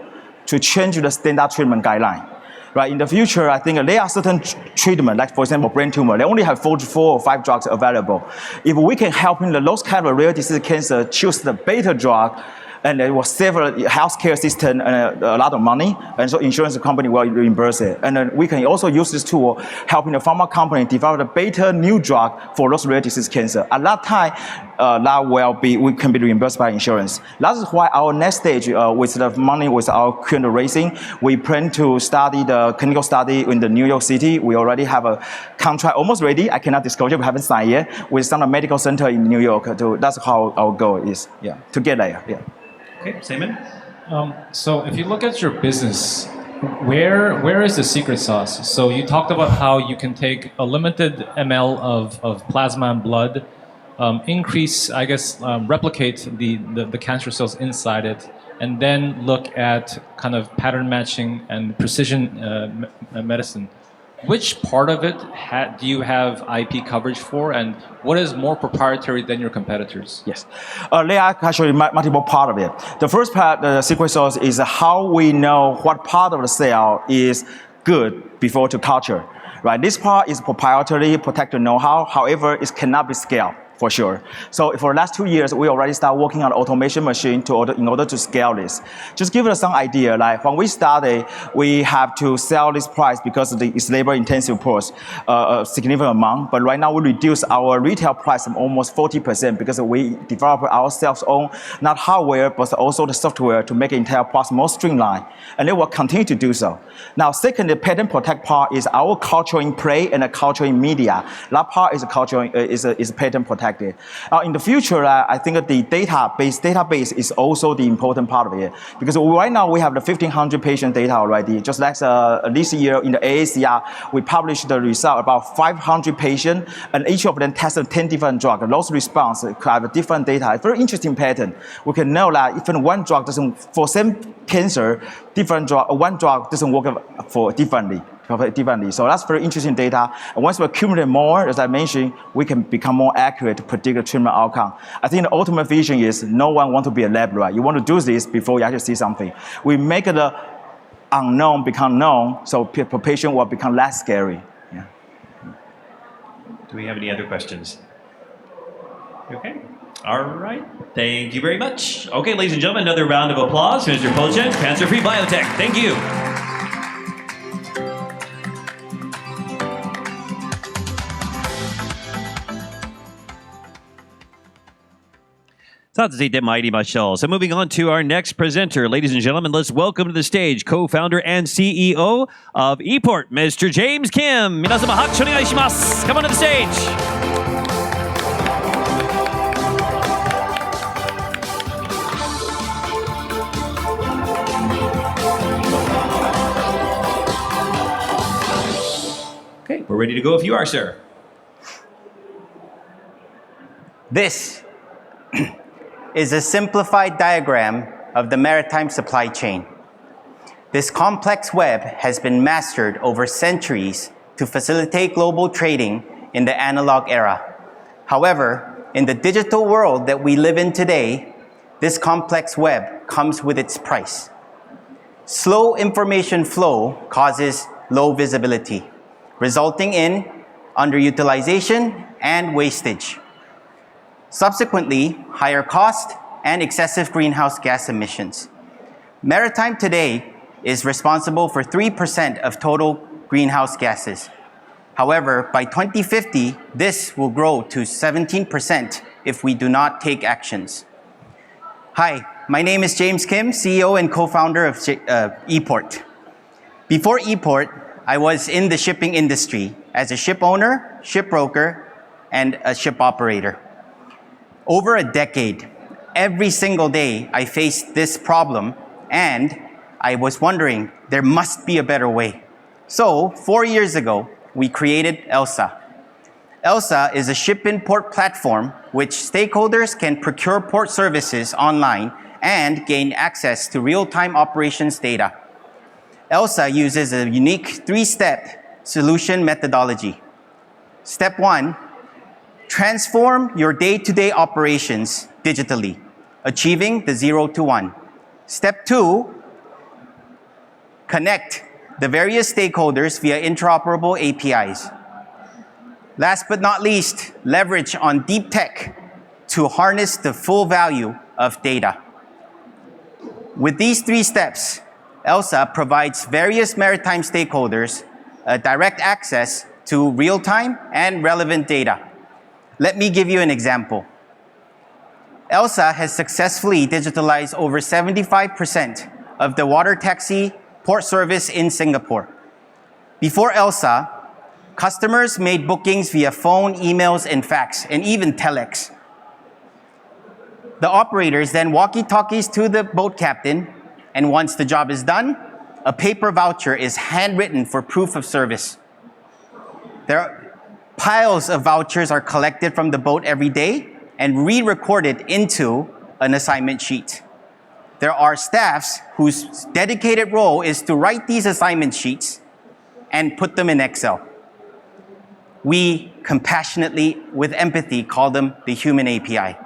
to change the standard treatment guideline. Right, in the future, I think there are certain treatment, like for example, brain tumor, they only have 4 or 5 drugs available. If we can help in those kind of rare disease cancer choose the better drug, and it will save a healthcare system and a lot of money, and so insurance company will reimburse it. And then we can also use this tool helping the pharma company develop a better new drug for those rare disease cancer. At that time, we can be reimbursed by insurance. That is why our next stage with the money with our current raising, we plan to study the clinical study in the New York City. We already have a contract almost ready. I cannot disclose it, we haven't signed yet, with some medical center in New York. That's how our goal is, to get there. Yeah.
Okay, Saemin?
So if you look at your business, where is the secret sauce? So you talked about how you can take a limited ml of plasma and blood, increase, I guess, replicate the cancer cells inside it, and then look at kind of pattern matching and precision medicine. Which part of it do you have IP coverage for, and what is more proprietary than your competitors?
Yes, there are actually multiple parts of it. The first part, the secret sauce, is how we know what part of the cell is good before to culture. Right, this part is proprietary, protected know-how. However, it cannot be scaled for sure. So for the last 2 years, we already start working on automation machine in order to scale this. Just give us some idea, like when we started, we have to sell this price because it's labor intensive course, a significant amount. But right now we reduce our retail price from almost 40% because we develop ourselves own, not hardware, but also the software to make the entire process more streamlined. And they will continue to do so. Now, second, the patent protect part is our culture in play and the culture in media. That part is a culture is patent protect. In the future, I think that the database is also the important part of it, because right now we have the 1,500 patient data already. Just like this year in the AACR, we published the result about 500 patients, and each of them tested 10 different drugs. Those responses have different data. It's a very interesting pattern. We can know that even one drug doesn't, for same cancer, one drug doesn't work for differently. So that's very interesting data. And once we accumulate more, as I mentioned, we can become more accurate to predict the treatment outcome. I think the ultimate vision is no one wants to be a lab rat. You want to do this before you actually see something. We make the unknown become known, so patient will become less scary. Yeah.
Do we have any other questions? Okay. All right. Thank you very much. Okay, ladies and gentlemen, another round of applause for Mr. Chen, CancerFree Biotech. Thank you. So moving on to our next presenter, ladies and gentlemen, let's welcome to the stage co-founder and CEO of E-Port, Mr. James Kim. Minasama hakusho onegai shimasu. Come on to the stage. Okay, we're ready to go if you are, sir.
This is a simplified diagram of the maritime supply chain. This complex web has been mastered over centuries to facilitate global trading in the analog era. However, in the digital world that we live in today, this complex web comes with its price. Slow information flow causes low visibility, resulting in underutilization and wastage. Subsequently, higher cost and excessive greenhouse gas emissions. Maritime today is responsible for 3% of total greenhouse gases. However, by 2050, this will grow to 17% if we do not take actions. Hi, my name is James Kim, CEO and co-founder of E-Port. Before E-Port, I was in the shipping industry as a ship owner, ship broker, and a ship operator. Over a decade, every single day I faced this problem, and I was wondering there must be a better way. So 4 years ago, we created ELSA. ELSA is a ship-in-port platform which stakeholders can procure port services online and gain access to real-time operations data. ELSA uses a unique three-step solution methodology. Step 1, transform your day-to-day operations digitally, achieving the 0 to 1. Step 2, connect the various stakeholders via interoperable APIs. Last but not least, leverage on deep tech to harness the full value of data. With these 3 steps, ELSA provides various maritime stakeholders direct access to real-time and relevant data. Let me give you an example. ELSA has successfully digitalized over 75% of the water taxi port service in Singapore. Before ELSA, customers made bookings via phone, emails, and fax, and even telex. The operators then walkie-talkies to the boat captain, and once the job is done, a paper voucher is handwritten for proof of service. Piles of vouchers are collected from the boat every day and re-recorded into an assignment sheet. there are staffs whose dedicated role is to write these assignment sheets and put them in Excel. We compassionately, with empathy, call them the human API.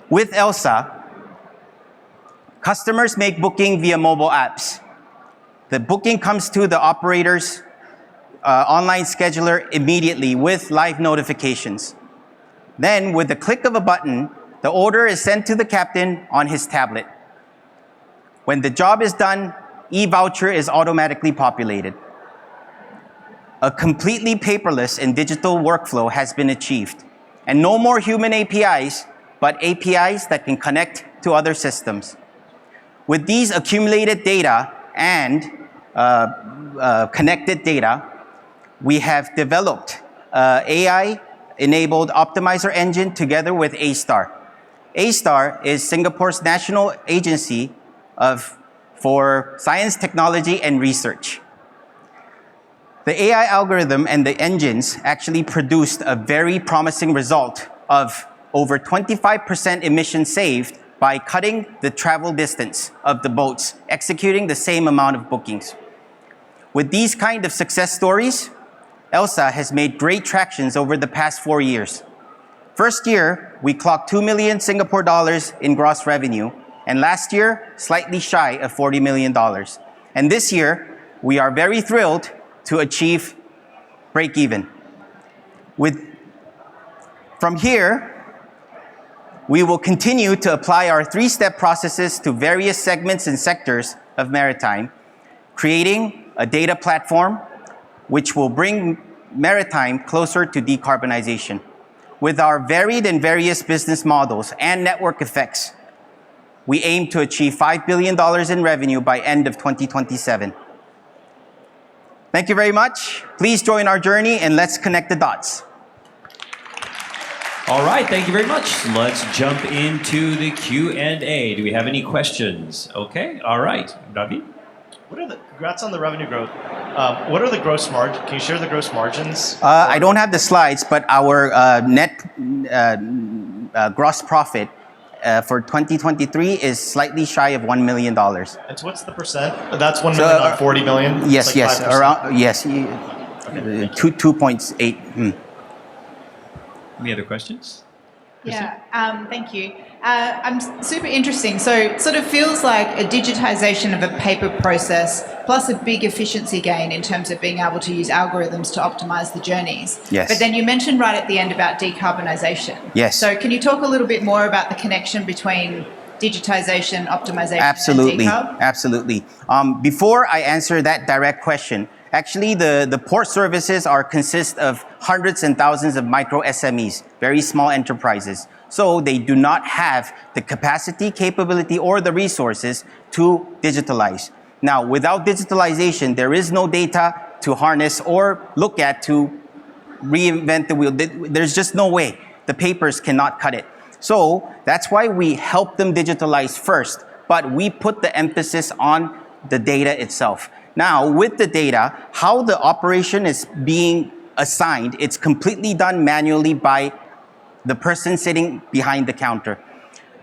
With Elsa, customers make booking via mobile apps. The booking comes to the operator's online scheduler immediately with live notifications. Then, with the click of a button, the order is sent to the captain on his tablet. When the job is done, e-voucher is automatically populated. A completely paperless and digital workflow has been achieved. And no more human APIs, but APIs that can connect to other systems. With these accumulated data and connected data, we have developed AI-enabled optimizer engine together with A-Star. A-Star is Singapore's national agency for science, technology, and research. The AI algorithm and the engines actually produced a very promising result of over 25% emissions saved by cutting the travel distance of the boats, executing the same amount of bookings. With these kind of success stories, Elsa has made great tractions over the past 4 years. First year, we clocked 2 million Singapore dollars in gross revenue, and last year, slightly shy of $40 million. And this year, we are very thrilled to achieve break even. From here, we will continue to apply our 3-step processes to various segments and sectors of maritime, creating a data platform which will bring maritime closer to decarbonization. With our varied and various business models and network effects, we aim to achieve $5 billion in revenue by end of 2027. Thank you very much. Please join our journey and let's connect the dots.
All right, thank you very much. Let's jump into the Q&A. Do we have any questions? Okay, all right. Ravi?
Congrats on the revenue growth. What are the gross margins? Can you share the gross margins?
I don't have the slides, but our net gross profit for 2023 is slightly shy of $1 million.
And so what's the percent? That's 1 million on 40 million?
Yes,
like
yes,
5%?
around, yes,
Okay,
2.8.
Any other questions?
Yeah, thank you. I'm super interesting. So it sort of feels like a digitization of a paper process plus a big efficiency gain in terms of being able to use algorithms to optimize the journeys.
Yes.
But then you mentioned right at the end about decarbonization.
Yes.
So can you talk a little bit more about the connection between digitization, optimization,
Absolutely,
and decarb?
absolutely. Before I answer that direct question, actually the port services consist of hundreds and thousands of micro SMEs, very small enterprises. So they do not have the capacity, capability, or the resources to digitalize. Now, without digitalization, there is no data to harness or look at to reinvent the wheel. There's just no way. The papers cannot cut it. So that's why we help them digitalize first, but we put the emphasis on the data itself. Now, with the data, how the operation is being assigned, it's completely done manually by the person sitting behind the counter.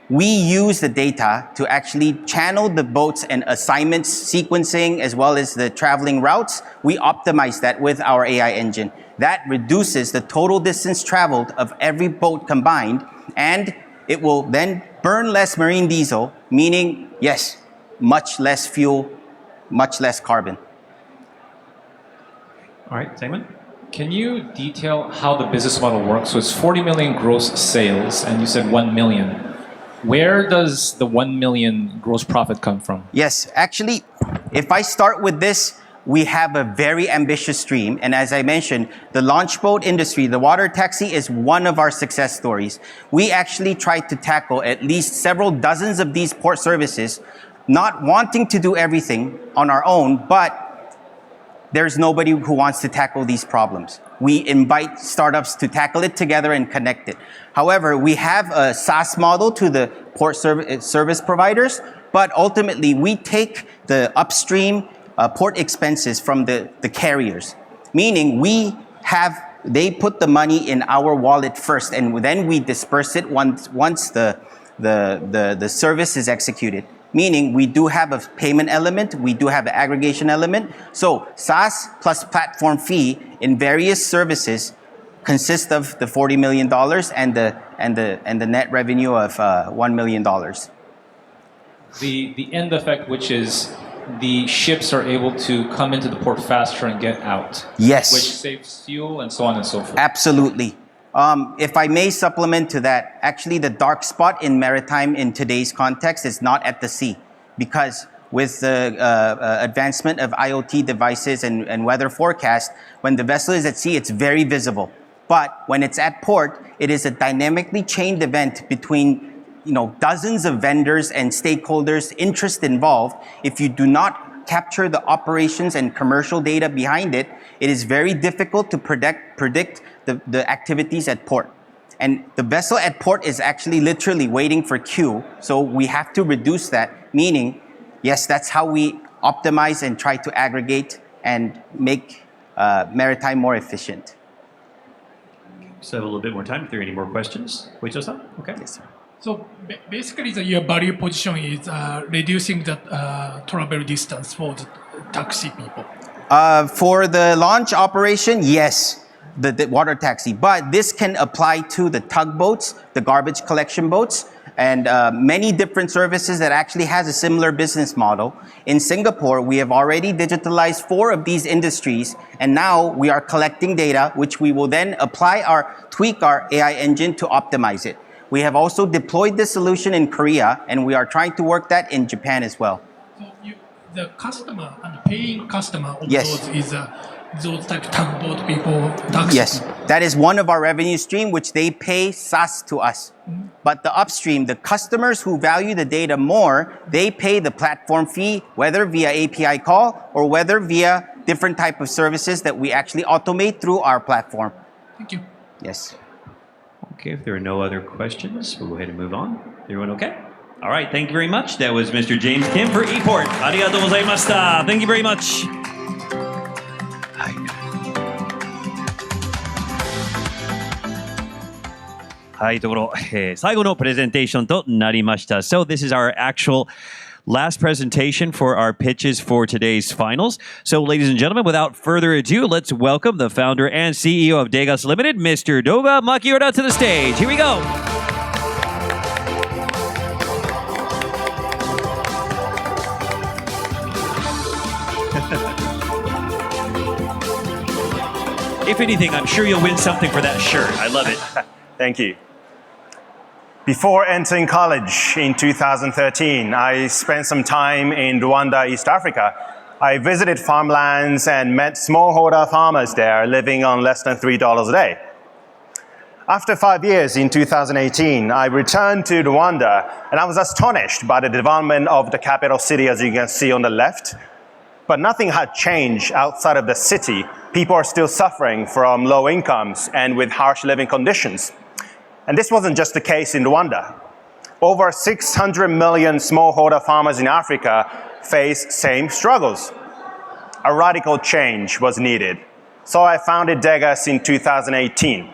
We use the data to actually channel the boats and assignments, sequencing, as well as the traveling routes. We optimize that with our AI engine. That reduces the total distance traveled of every boat combined, and it will then burn less marine diesel, meaning, yes, much less fuel, much less carbon.
All right, Saemin?
Can you detail how the business model works? So it's 40 million gross sales, and you said 1 million. Where does the 1 million gross profit come from?
Yes, actually, if I start with this, we have a very ambitious stream. And as I mentioned, the launch boat industry, the water taxi is one of our success stories. We actually tried to tackle at least several dozens of these port services, not wanting to do everything on our own, but there's nobody who wants to tackle these problems. We invite startups to tackle it together and connect it. However, we have a SaaS model to the port service providers, but ultimately we take the upstream port expenses from the carriers, meaning they put the money in our wallet first, and then we disperse it once the the service is executed. Meaning we do have a payment element, we do have an aggregation element. So SaaS plus platform fee in various services consist of the $40 million and the net revenue of $1 million.
The end effect, which is the ships are able to come into the port faster and get out.
Yes.
Which saves fuel and so on and so forth.
Absolutely. If I may supplement to that, actually the dark spot in maritime in today's context is not at the sea, because with the advancement of IoT devices and weather forecast, when the vessel is at sea, it's very visible. But when it's at port, it is a dynamically chained event between dozens of vendors and stakeholders, interest involved. If you do not capture the operations and commercial data behind it, it is very difficult to predict the activities at port. And the vessel at port is actually literally waiting for queue. So we have to reduce that, meaning, yes, that's how we optimize and try to aggregate and make maritime more efficient.
So a little bit more time if there are any more questions. Koichiro-san? Okay.
Yes, sir.
So basically, your value position is reducing the travel distance for the taxi people.
For the launch operation, yes, the water taxi. But this can apply to the tugboats, the garbage collection boats, and many different services that actually has a similar business model. In Singapore, we have already digitalized 4 of these industries, and now we are collecting data, which we will then tweak our AI engine to optimize it. We have also deployed this solution in Korea, and we are trying to work that in Japan as well.
So the customer and paying customer of
Yes.
those is those type of tugboat people, taxi
Yes,
people.
that is one of our revenue stream, which they pay SaaS to us. But the upstream, the customers who value the data more, they pay the platform fee, whether via API call or whether via different type of services that we actually automate through our platform.
Thank you.
Yes.
Okay, if there are no other questions, we'll go ahead and move on. Everyone okay? All right, thank you very much. That was Mr. James Kim for E-Port. Arigatou gozaimashita. Thank you very much. Hi, ところ、最後のプレゼンテーションとなりました。So this is our actual last presentation for our pitches for today's finals. So ladies and gentlemen, without further ado, let's welcome the founder and CEO of Degas Limited, Mr. Doga Makiura, to the stage. Here we go. If anything, I'm sure you'll win something for that shirt. I love it.
Thank you. Before entering college in 2013, I spent some time in Rwanda, East Africa. I visited farmlands and met smallholder farmers there living on less than $3 a day. After 5 years in 2018, I returned to Rwanda and I was astonished by the development of the capital city, as you can see on the left. But nothing had changed outside of the city. People are still suffering from low incomes and with harsh living conditions. And this wasn't just the case in Rwanda. Over 600 million smallholder farmers in Africa face same struggles. A radical change was needed. So I founded Degas in 2018.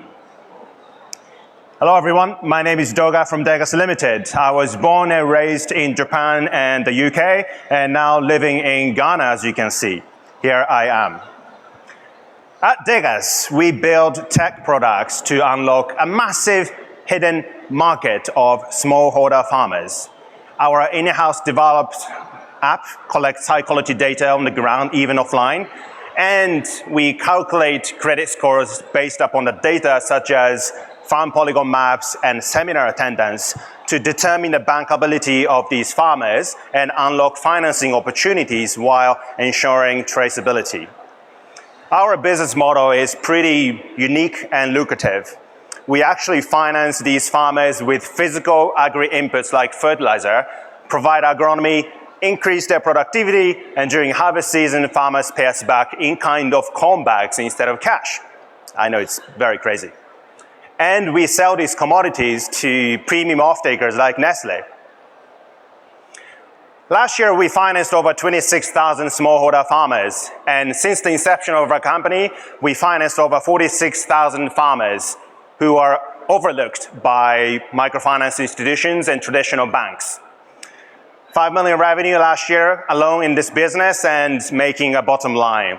Hello everyone, my name is Doga from Degas Limited. I was born and raised in Japan and the UK, and now living in Ghana, as you can see. Here I am. At Degas, we build tech products to unlock a massive hidden market of smallholder farmers. Our in-house developed app collects high-quality data on the ground, even offline, and we calculate credit scores based upon the data such as farm polygon maps and seminar attendance to determine the bankability of these farmers and unlock financing opportunities while ensuring traceability. Our business model is pretty unique and lucrative. We actually finance these farmers with physical agri-inputs like fertilizer, provide agronomy, increase their productivity, and during harvest season, farmers pay us back in kind of corn bags instead of cash. I know it's very crazy. And we sell these commodities to premium off-takers like Nestle. Last year, we financed over 26,000 smallholder farmers. And since the inception of our company, we financed over 46,000 farmers who are overlooked by microfinance institutions and traditional banks. 5 million revenue last year alone in this business and making a bottom line.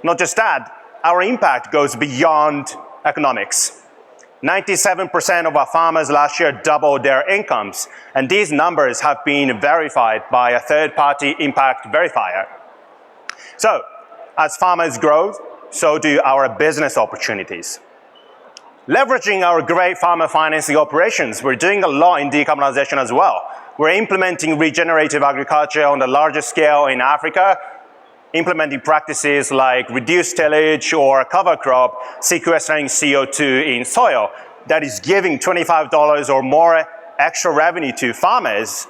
Not just that, our impact goes beyond economics. 97% of our farmers last year doubled their incomes, and these numbers have been verified by a third-party impact verifier. So, as farmers grow, so do our business opportunities. Leveraging our great farmer financing operations, we're doing a lot in decarbonization as well. We're implementing regenerative agriculture on the largest scale in Africa, implementing practices like reduced tillage or cover crop, sequestering CO2 in soil that is giving $25 or more extra revenue to farmers.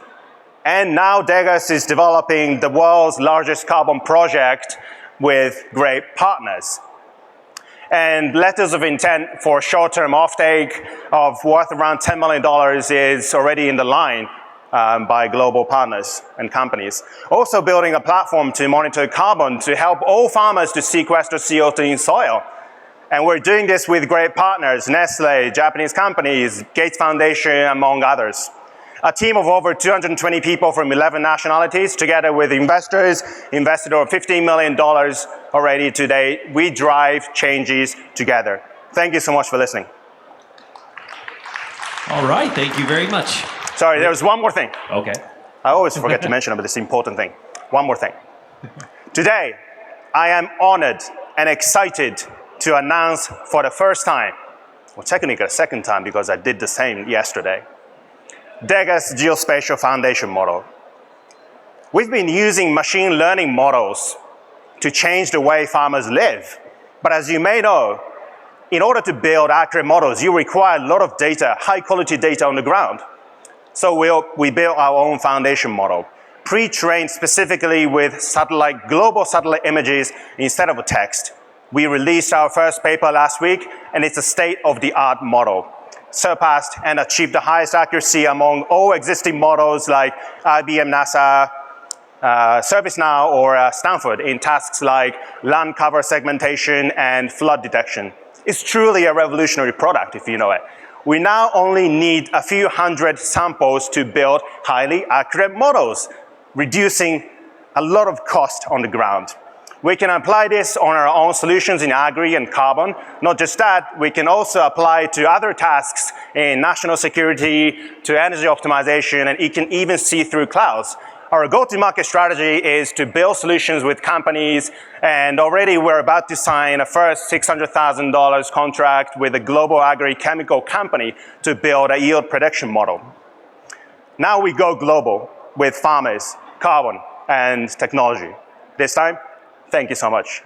And now Degas is developing the world's largest carbon project with great partners. And letters of intent for short-term offtake of worth around $10 million is already in the line by global partners and companies. Also building a platform to monitor carbon to help all farmers to sequester CO2 in soil. And we're doing this with great partners, Nestle, Japanese companies, Gates Foundation, among others. A team of over 220 people from 11 nationalities, together with investors, invested over $15 million already today. We drive changes together. Thank you so much for listening.
All right, thank you very much.
Sorry, there was one more thing.
Okay.
I always forget to mention about this important thing. One more thing. Today, I am honored and excited to announce for the first time, well, technically a second time because I did the same yesterday, Degas Geospatial Foundation Model. We've been using machine learning models to change the way farmers live. But as you may know, in order to build accurate models, you require a lot of data, high quality data on the ground. So we built our own foundation model, pre-trained specifically with global satellite images instead of a text. We released our first paper last week, and it's a state-of-the-art model. Surpassed and achieved the highest accuracy among all existing models like IBM, NASA, ServiceNow, or Stanford in tasks like land cover segmentation and flood detection. It's truly a revolutionary product, if you know it. We now only need a few hundred samples to build highly accurate models, reducing a lot of cost on the ground. We can apply this on our own solutions in agri and carbon. Not just that, we can also apply it to other tasks in national security, to energy optimization, and it can even see through clouds. Our go-to-market strategy is to build solutions with companies, and already we're about to sign a first $600,000 contract with a global agri-chemical company to build a yield prediction model. Now we go global with farmers, carbon, and technology. This time, thank you so much.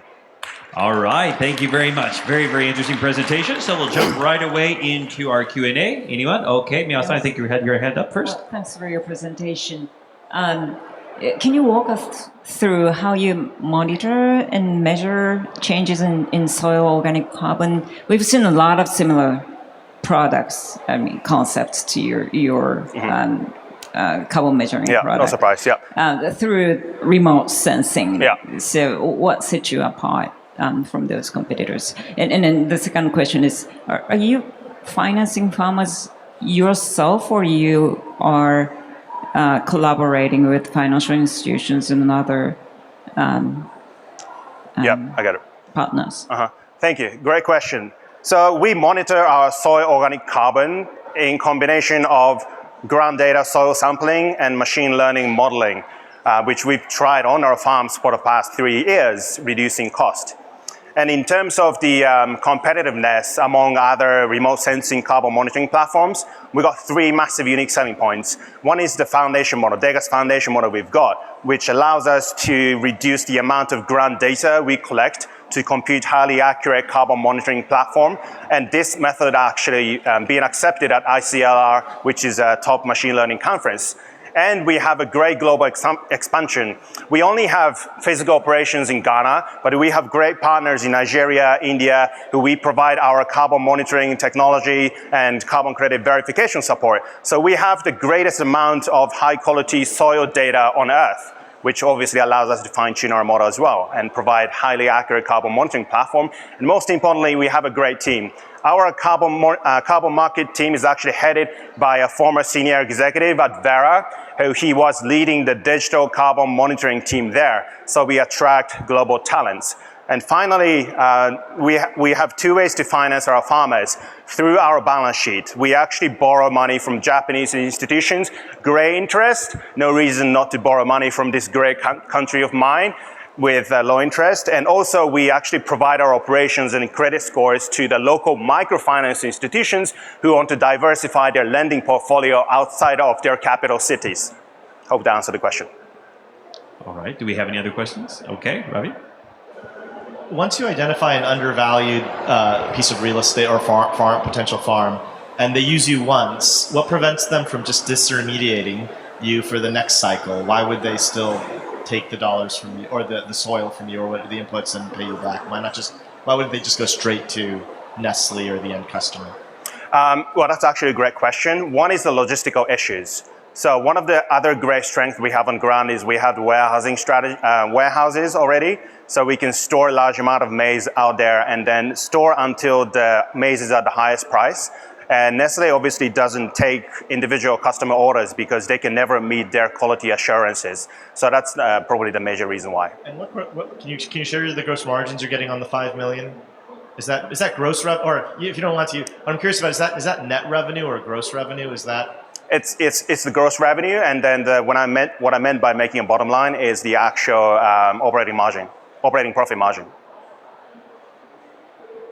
All right, thank you very much. Very, very interesting presentation. So we'll jump right away into our Q&A. Anyone? Okay, Miwa-san, I think you had your hand up first.
Thanks for your presentation. Can you walk us through how you monitor and measure changes in soil organic carbon? We've seen a lot of similar products, concepts to your carbon measuring product.
No surprise,
through remote sensing.
Yeah.
So what sets you apart from those competitors? And then the second question is, are you financing farmers yourself, or you are collaborating with financial institutions and other
I got it.
partners?
Thank you. Great question. So we monitor our soil organic carbon in combination of ground data soil sampling and machine learning modeling, which we've tried on our farms for the past 3 years, reducing cost. And in terms of the competitiveness among other remote sensing carbon monitoring platforms, we got 3 massive unique selling points. One is the foundation model, Degas foundation model we've got, which allows us to reduce the amount of ground data we collect to compute highly accurate carbon monitoring platform. And this method actually being accepted at ICLR, which is a top machine learning conference. And we have a great global expansion. We only have physical operations in Ghana, but we have great partners in Nigeria, India, who we provide our carbon monitoring technology and carbon credit verification support. So we have the greatest amount of high quality soil data on Earth, which obviously allows us to fine-tune our model as well and provide highly accurate carbon monitoring platform. And most importantly, we have a great team. Our carbon market team is actually headed by a former senior executive at Vera, who he was leading the digital carbon monitoring team there. So we attract global talents. And finally, we have two ways to finance our farmers through our balance sheet. We actually borrow money from Japanese institutions, great interest, no reason not to borrow money from this great country of mine with low interest. And also we actually provide our operations and credit scores to the local microfinance institutions who want to diversify their lending portfolio outside of their capital cities. Hope that answered the question.
All right, do we have any other questions? Okay, Ravi?
Once you identify an undervalued piece of real estate or potential farm, and they use you once, what prevents them from just disintermediating you for the next cycle? Why would they still take the dollars from you, or the soil from you, or the inputs and pay you back? Why wouldn't they just go straight to Nestle or the end customer?
Well, that's actually a great question. One is the logistical issues. So one of the other great strengths we have on ground is we have warehousing warehouses already. So we can store a large amount of maize out there and then store until the maize is at the highest price. And Nestle obviously doesn't take individual customer orders because they can never meet their quality assurances. So that's probably the major reason why.
And what can you share the gross margins you're getting on the 5 million? Is that gross revenue, or if you don't want to? What I'm curious about is that net revenue or gross revenue? Is that?
It's the gross revenue, and then what I meant by making a bottom line is the actual operating profit margin.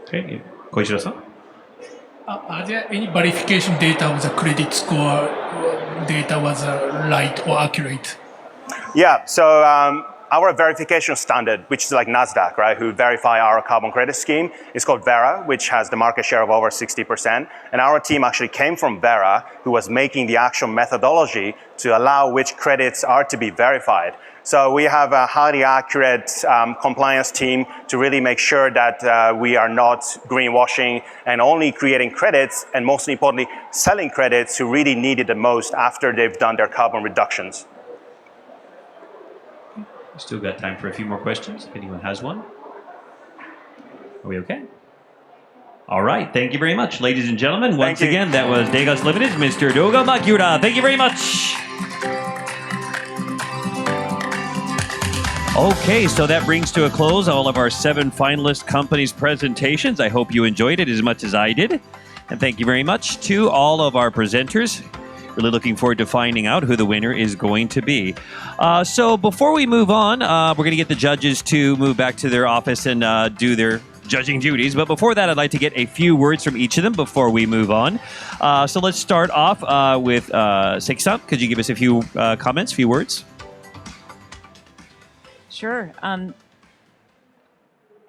Okay, Koichiro-san?
Are there any verification data with the credit score data was right or accurate?
Yeah, so our verification standard, which is like NASDAQ, right, who verify our carbon credit scheme, is called Vera, which has the market share of over 60%. And our team actually came from Vera, who was making the actual methodology to allow which credits are to be verified. So we have a highly accurate compliance team to really make sure that we are not greenwashing and only creating credits, and most importantly, selling credits who really need it the most after they've done their carbon reductions.
Still got time for a few more questions, if anyone has one. Are we okay? All right, thank you very much. Ladies and gentlemen, once again, that was Degas Limited, Mr. Doga Makiura. Thank you very much. Okay, so that brings to a close all of our 7 finalist companies' presentations. I hope you enjoyed it as much as I did. And thank you very much to all of our presenters. Really looking forward to finding out who the winner is going to be. So before we move on, we're going to get the judges to move back to their office and do their judging duties. But before that, I'd like to get a few words from each of them before we move on. So let's start off with Seki-san. Could you give us a few comments, a few words?
Sure.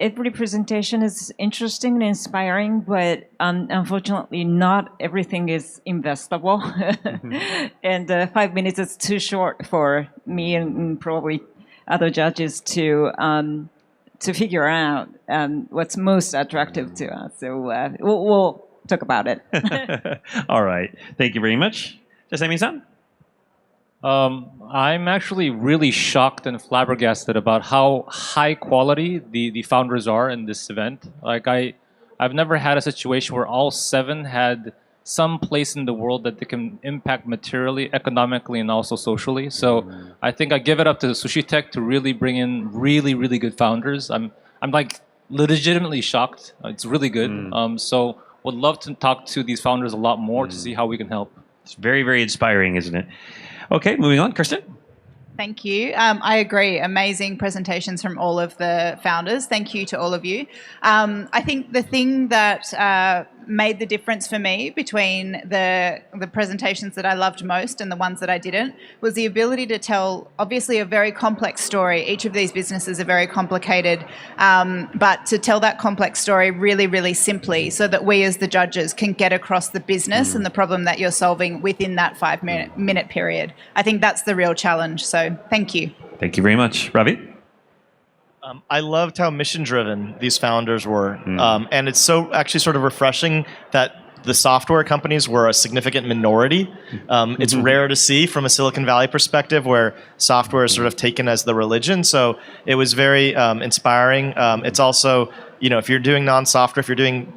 Every presentation is interesting and inspiring, but unfortunately not everything is investable. And 5 minutes is too short for me and probably other judges to figure out what's most attractive to us. So we'll talk about it.
All right. Thank you very much. Saemin-san?
I'm actually really shocked and flabbergasted about how high quality the founders are in this event. Like I've never had a situation where all 7 had some place in the world that they can impact materially, economically, and also socially. So I think I give it up to SusHi Tech to really bring in really, really good founders. I'm like legitimately shocked. It's really good. So would love to talk to these founders a lot more to see how we can help.
It's very, very inspiring, isn't it? Okay, moving on. Kirstin?
Thank you. I agree. Amazing presentations from all of the founders. Thank you to all of you. I think the thing that made the difference for me between the presentations that I loved most and the ones that I didn't was the ability to tell, obviously, a very complex story. Each of these businesses are very complicated, but to tell that complex story really, really simply so that we as the judges can get across the business and the problem that you're solving within that 5-minute period. I think that's the real challenge. So thank you.
Thank you very much. Ravi?
I loved how mission-driven these founders were. And it's so actually sort of refreshing that the software companies were a significant minority. It's rare to see from a Silicon Valley perspective where software is sort of taken as the religion. So it was very inspiring. It's also, if you're doing non-software, if you're doing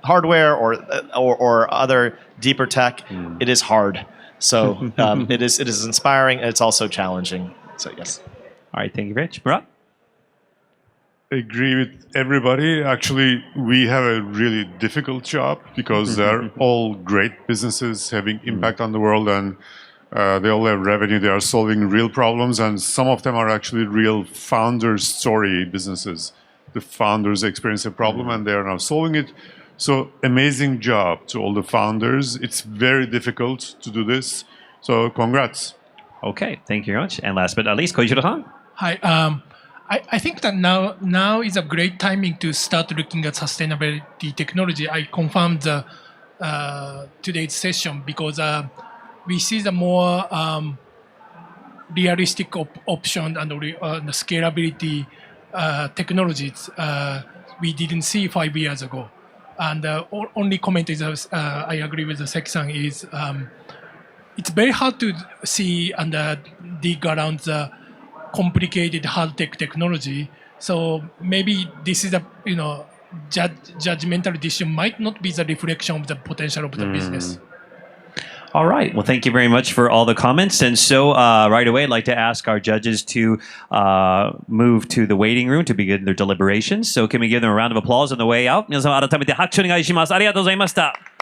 hardware or other deeper tech, it is hard. So it is inspiring, and it's also challenging. So yes.
All right, thank you, Rich. Murat?
I agree with everybody. Actually, we have a really difficult job because they're all great businesses having impact on the world, and they all have revenue. They are solving real problems, and some of them are actually real founder story businesses. The founders experience a problem, and they are now solving it. So amazing job to all the founders. It's very difficult to do this. So congrats.
Okay, thank you very much. And last but not least, Koichiro-san?
Hi. I think that now is a great timing to start looking at sustainability technology. I confirmed the today's session because we see the more realistic option and the scalability technologies we didn't see 5 years ago. And only comment is I agree with the Seki-san is it's very hard to see and dig around the complicated hard tech technology. So maybe this is a judgmental decision might not be the reflection of the potential of the business.
All right. Well, thank you very much for all the comments. And so right away, I'd like to ask our judges to move to the waiting room to begin their deliberations. So can we give them a round of applause on the way out? 皆様改めて拍手お願いします。ありがとうございました。